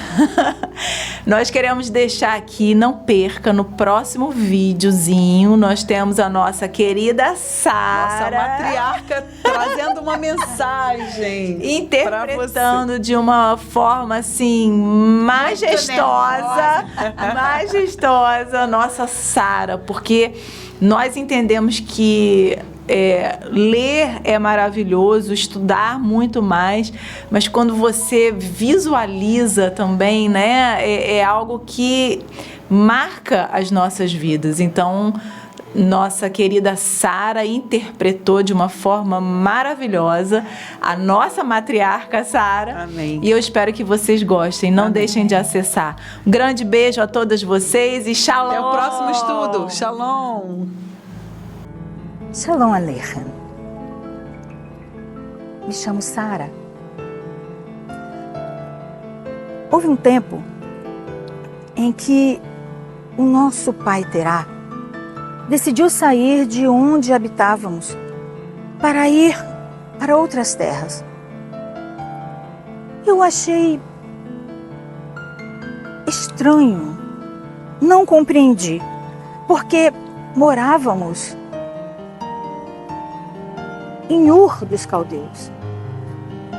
nós queremos deixar aqui, não perca, no próximo videozinho, nós temos a nossa querida Sara. Nossa matriarca trazendo uma mensagem. Interpretando de uma forma, assim, majestosa. Majestosa, nossa Sara. Porque nós entendemos que ler é maravilhoso, estudar muito mais, mas quando você visualiza também, né, é algo que marca as nossas vidas. Então, Nossa querida Sara interpretou de uma forma maravilhosa, a nossa matriarca Sara. Amém. E eu espero que vocês gostem. Não deixem de acessar. Um grande beijo a todas vocês e shalom. Até o próximo estudo. Shalom. Shalom Aleichem. Me chamo Sara. Houve um tempo em que o nosso pai Terá decidiu sair de onde habitávamos para ir para outras terras. Eu achei estranho, não compreendi, porque morávamos em Ur dos Caldeus.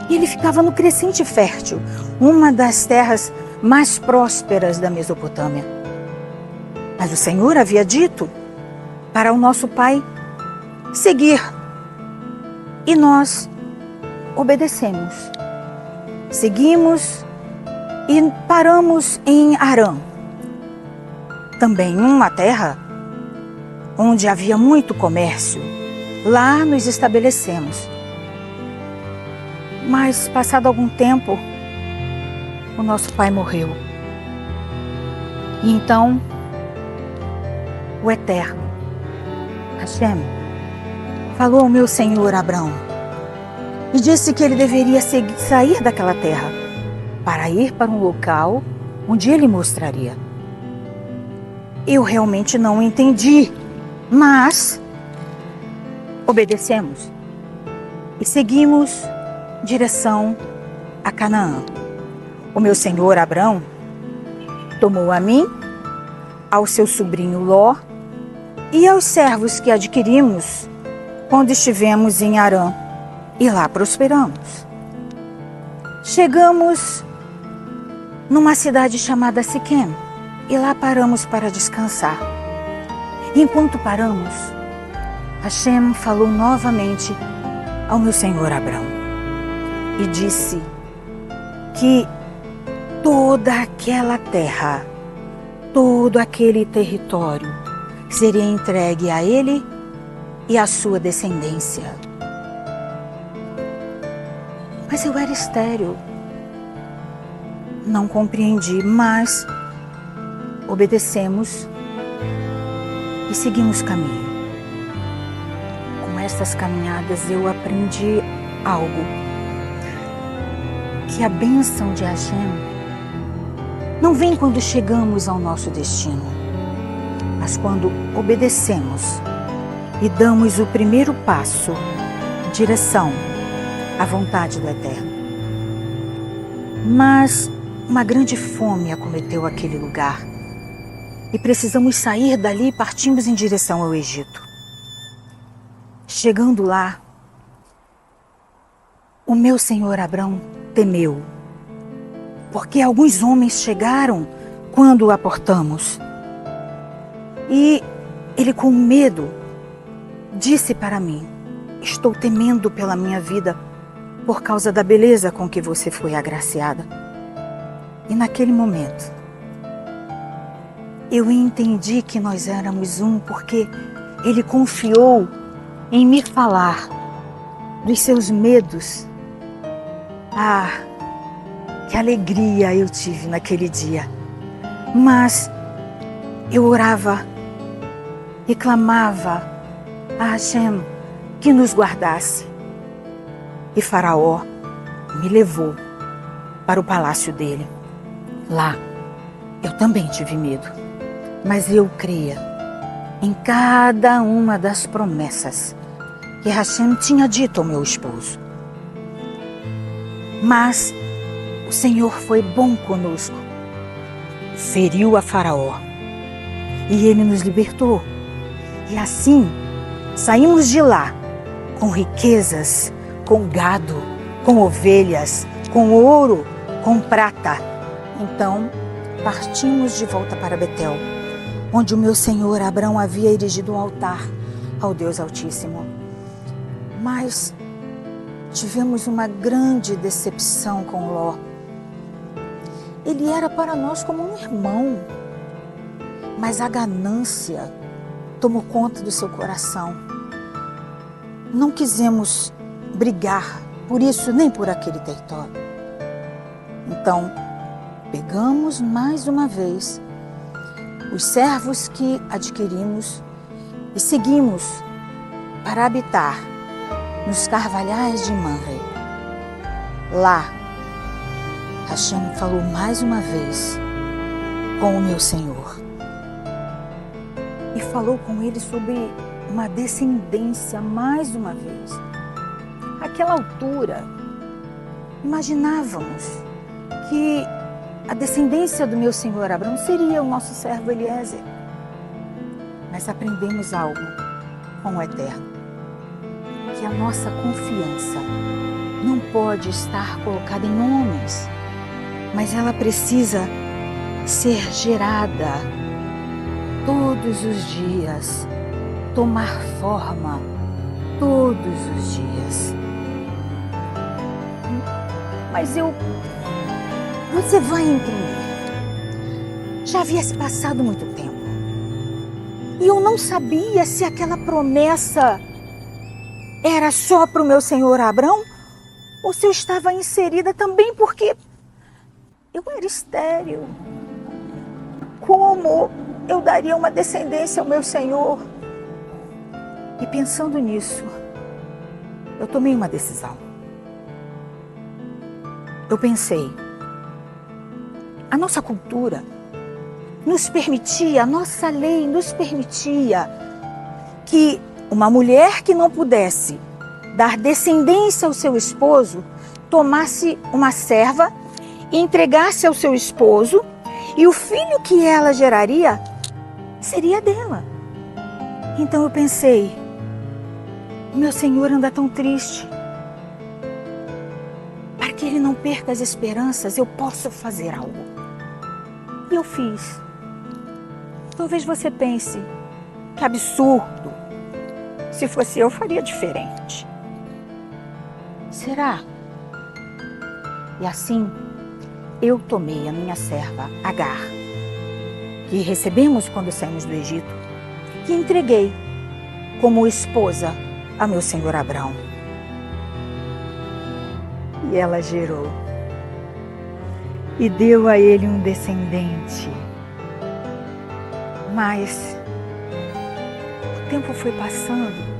E ele ficava no Crescente Fértil, uma das terras mais prósperas da Mesopotâmia. Mas o Senhor havia dito para o nosso pai seguir. E nós obedecemos. Seguimos e paramos em Harã. Também uma terra onde havia muito comércio. Lá nos estabelecemos. Mas, passado algum tempo, o nosso pai morreu. E então, o Eterno, Hashem, falou ao meu senhor Abrão e disse que ele deveria sair daquela terra para ir para um local onde ele mostraria. Eu realmente não entendi, mas obedecemos e seguimos direção a Canaã. O meu senhor Abrão tomou a mim, ao seu sobrinho Ló e aos servos que adquirimos quando estivemos em Harã, e lá prosperamos. Chegamos numa cidade chamada Siquém e lá paramos para descansar. Enquanto paramos, Hashem falou novamente ao meu senhor Abrão e disse que toda aquela terra, todo aquele território seria entregue a ele e à sua descendência. Mas eu era estéril, não compreendi, mas obedecemos e seguimos caminho. Com essas caminhadas eu aprendi algo, que a bênção de Hashem não vem quando chegamos ao nosso destino, mas quando obedecemos e damos o primeiro passo em direção à vontade do Eterno. Mas uma grande fome acometeu aquele lugar e precisamos sair dali e partimos em direção ao Egito. Chegando lá, o meu senhor Abrão temeu, porque alguns homens chegaram quando o aportamos. E ele, com medo, disse para mim: estou temendo pela minha vida por causa da beleza com que você foi agraciada. E naquele momento, eu entendi que nós éramos um, porque ele confiou em me falar dos seus medos. Ah, que alegria eu tive naquele dia. Mas eu orava e clamava a Hashem que nos guardasse. E Faraó me levou para o palácio dele. Lá, eu também tive medo, mas eu cria em cada uma das promessas que Hashem tinha dito ao meu esposo. Mas o Senhor foi bom conosco, feriu a Faraó e ele nos libertou. E assim, saímos de lá com riquezas, com gado, com ovelhas, com ouro, com prata. Então, partimos de volta para Betel, onde o meu senhor Abrão havia erigido um altar ao Deus Altíssimo. Mas tivemos uma grande decepção com Ló. Ele era para nós como um irmão, mas a ganância tomou conta do seu coração. Não quisemos brigar por isso nem por aquele território. Então, pegamos mais uma vez os servos que adquirimos e seguimos para habitar nos carvalhais de Mamre. Lá, Hashem falou mais uma vez com o meu Senhor. E falou com ele sobre uma descendência mais uma vez. Àquela altura, imaginávamos que a descendência do meu Senhor Abraão seria o nosso servo Eliezer. Mas aprendemos algo com o Eterno, que a nossa confiança não pode estar colocada em homens, mas ela precisa ser gerada todos os dias, tomar forma todos os dias. Mas você vai entender. Já havia se passado muito tempo. E eu não sabia se aquela promessa era só para o meu senhor Abrão ou se eu estava inserida também, porque eu era estéril. Como eu daria uma descendência ao meu senhor? E pensando nisso, eu tomei uma decisão. Eu pensei, a nossa cultura nos permitia, a nossa lei nos permitia que uma mulher que não pudesse dar descendência ao seu esposo tomasse uma serva e entregasse ao seu esposo, e o filho que ela geraria seria dela. Então eu pensei, meu Senhor anda tão triste. Para que ele não perca as esperanças, eu posso fazer algo. E eu fiz. Talvez você pense, que absurdo. Se fosse eu, faria diferente. Será? E assim, eu tomei a minha serva, Agar, que recebemos quando saímos do Egito, e entreguei como esposa a meu senhor Abrão. E ela gerou. E deu a ele um descendente. Mas o tempo foi passando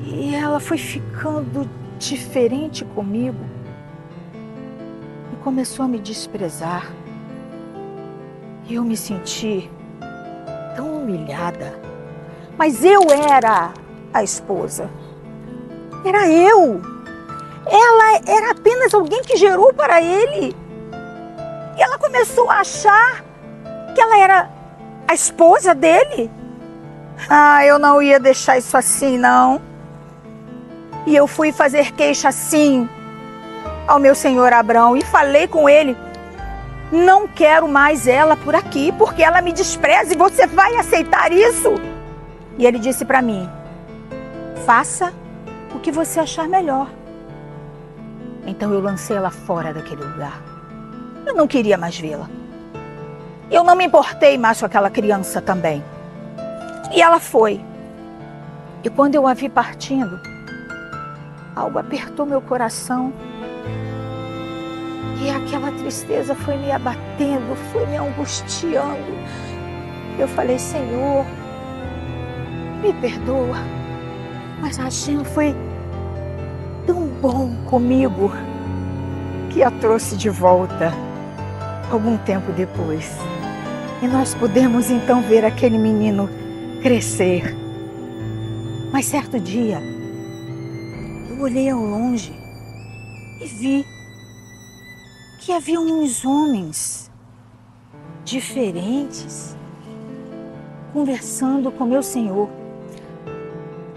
e ela foi ficando diferente comigo e começou a me desprezar. E eu me senti tão humilhada. Mas eu era a esposa. Era eu. Ela era apenas alguém que gerou para ele. E ela começou a achar que ela era a esposa dele. Ah, eu não ia deixar isso assim, não. E eu fui fazer queixa assim ao meu senhor Abrão e falei com ele, não quero mais ela por aqui, porque ela me despreza e você vai aceitar isso? E ele disse para mim, faça o que você achar melhor. Então eu lancei ela fora daquele lugar. Eu não queria mais vê-la. Eu não me importei mais com aquela criança também. E ela foi. E quando eu a vi partindo, algo apertou meu coração. E aquela tristeza foi me abatendo, foi me angustiando. Eu falei, Senhor, me perdoa. Mas a Hashem foi tão bom comigo que a trouxe de volta algum tempo depois. E nós pudemos então ver aquele menino crescer. Mas certo dia, eu olhei ao longe e vi que havia uns homens diferentes conversando com meu senhor.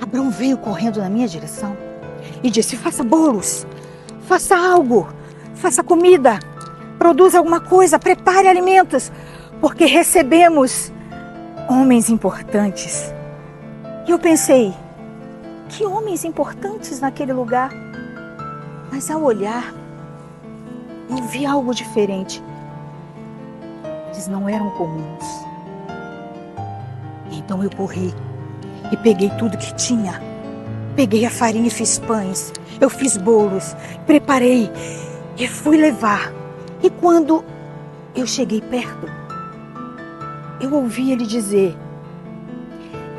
Abrão veio correndo na minha direção e disse, faça bolos, faça algo, faça comida, produza alguma coisa, prepare alimentos, porque recebemos homens importantes. E eu pensei, que homens importantes naquele lugar? Mas ao olhar, eu vi algo diferente. Eles não eram comuns. Em Então eu corri e peguei tudo que tinha. Peguei a farinha e fiz pães. Eu fiz bolos, preparei e fui levar. E quando eu cheguei perto, eu ouvi ele dizer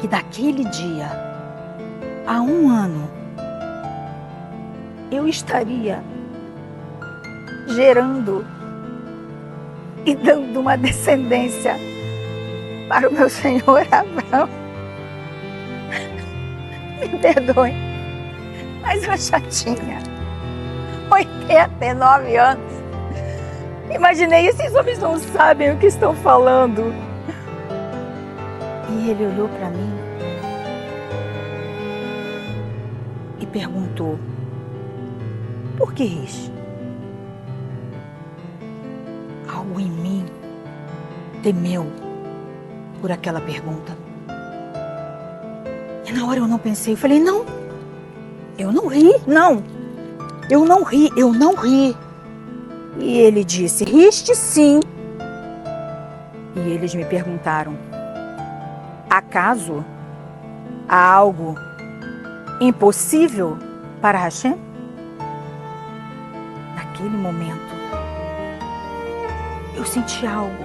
que daquele dia, há 1 ano, eu estaria gerando e dando uma descendência para o meu senhor Abraão. Me perdoe, mas eu já tinha 89 anos. Imaginei, esses homens não sabem o que estão falando. E ele olhou para mim e perguntou: por que isso? Algo em mim temeu por aquela pergunta. E na hora eu não pensei, eu falei: não, eu não ri, não. Eu não ri, eu não ri. E ele disse: riste sim. E eles me perguntaram: acaso há algo impossível para Hashem? Naquele momento, eu senti algo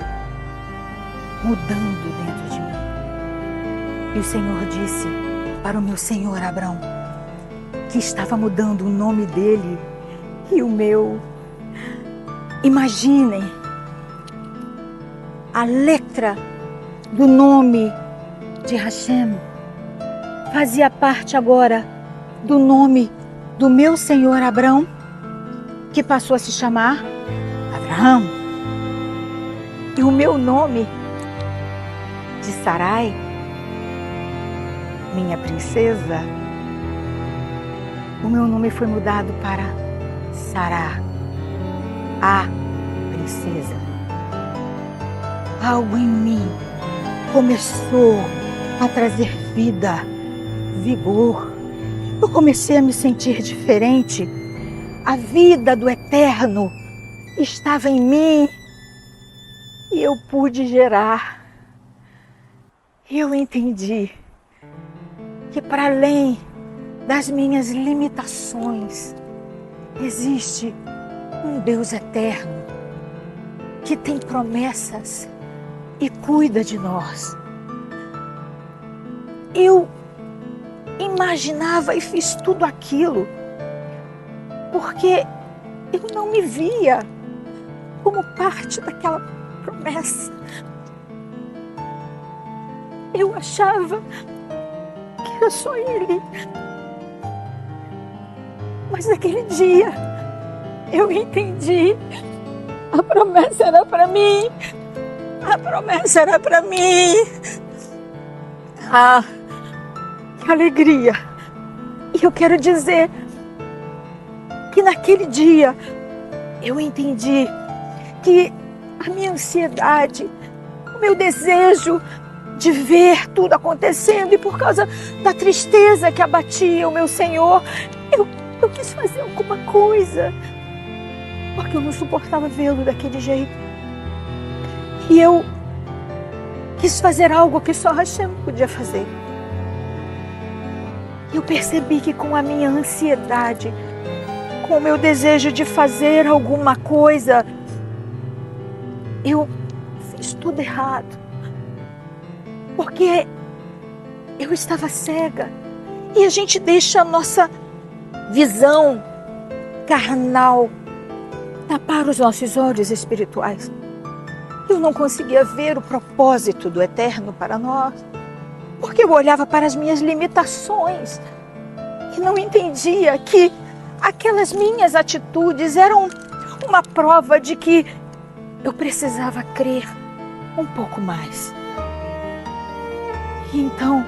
mudando dentro de mim. E o Senhor disse para o meu senhor Abraão que estava mudando o nome dele e o meu. Imaginem, a letra do nome de Hashem fazia parte agora do nome do meu senhor Abraão, que passou a se chamar Abraão. E o meu nome de Sarai, minha princesa, o meu nome foi mudado para Sará, a princesa. Algo em mim começou a trazer vida, vigor. Eu comecei a me sentir diferente. A vida do eterno estava em mim e eu pude gerar. E eu entendi que para além das minhas limitações existe um Deus eterno que tem promessas e cuida de nós. Eu imaginava e fiz tudo aquilo porque eu não me via como parte daquela promessa. Eu achava que era só ele. Mas naquele dia eu entendi. A promessa era para mim. A promessa era para mim. Ah, que alegria. E eu quero dizer que naquele dia eu entendi que a minha ansiedade, o meu desejo de ver tudo acontecendo e por causa da tristeza que abatia o meu Senhor, eu quis fazer alguma coisa, porque eu não suportava vê-lo daquele jeito. E eu quis fazer algo que só Hashem podia fazer. Eu percebi que com a minha ansiedade, com o meu desejo de fazer alguma coisa, eu fiz tudo errado. Porque eu estava cega. E a gente deixa a nossa visão carnal tapar os nossos olhos espirituais. Eu não conseguia ver o propósito do Eterno para nós, porque eu olhava para as minhas limitações e não entendia que aquelas minhas atitudes eram uma prova de que eu precisava crer um pouco mais. E então,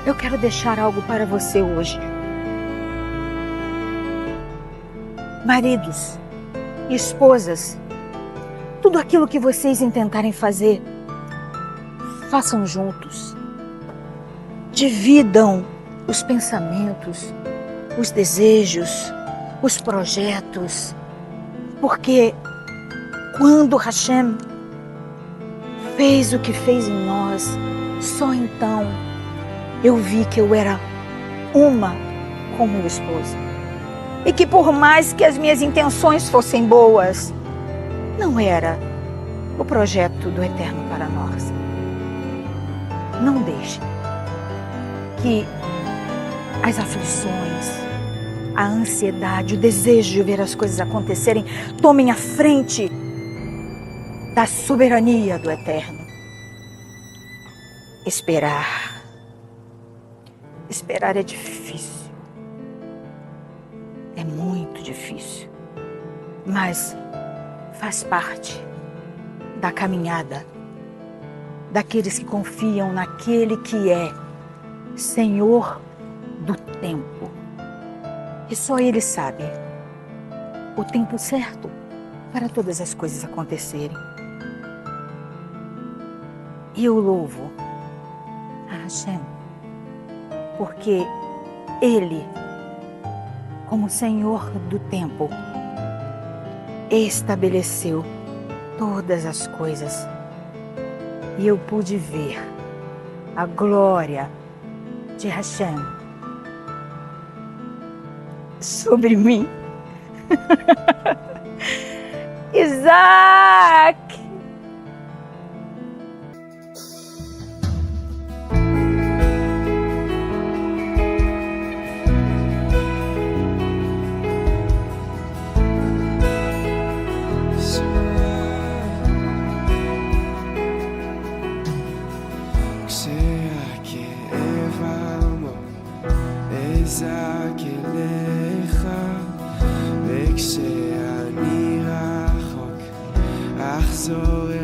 eu quero deixar algo para você hoje. Maridos, esposas, tudo aquilo que vocês intentarem fazer, façam juntos. Dividam os pensamentos, os desejos, os projetos. Porque quando Hashem fez o que fez em nós, Só então eu vi que eu era uma com meu esposo. E que por mais que as minhas intenções fossem boas, não era o projeto do Eterno para nós. Não deixe que as aflições, a ansiedade, o desejo de ver as coisas acontecerem tomem a frente da soberania do Eterno. Esperar é difícil. É muito difícil. Mas faz parte da caminhada daqueles que confiam naquele que é Senhor do tempo. E só Ele sabe o tempo certo para todas as coisas acontecerem. E eu louvo a Hashem, porque Ele, como Senhor do tempo, estabeleceu todas as coisas. E eu pude ver a glória de Hashem sobre mim. Isaac! וכשאני רחוק אחזור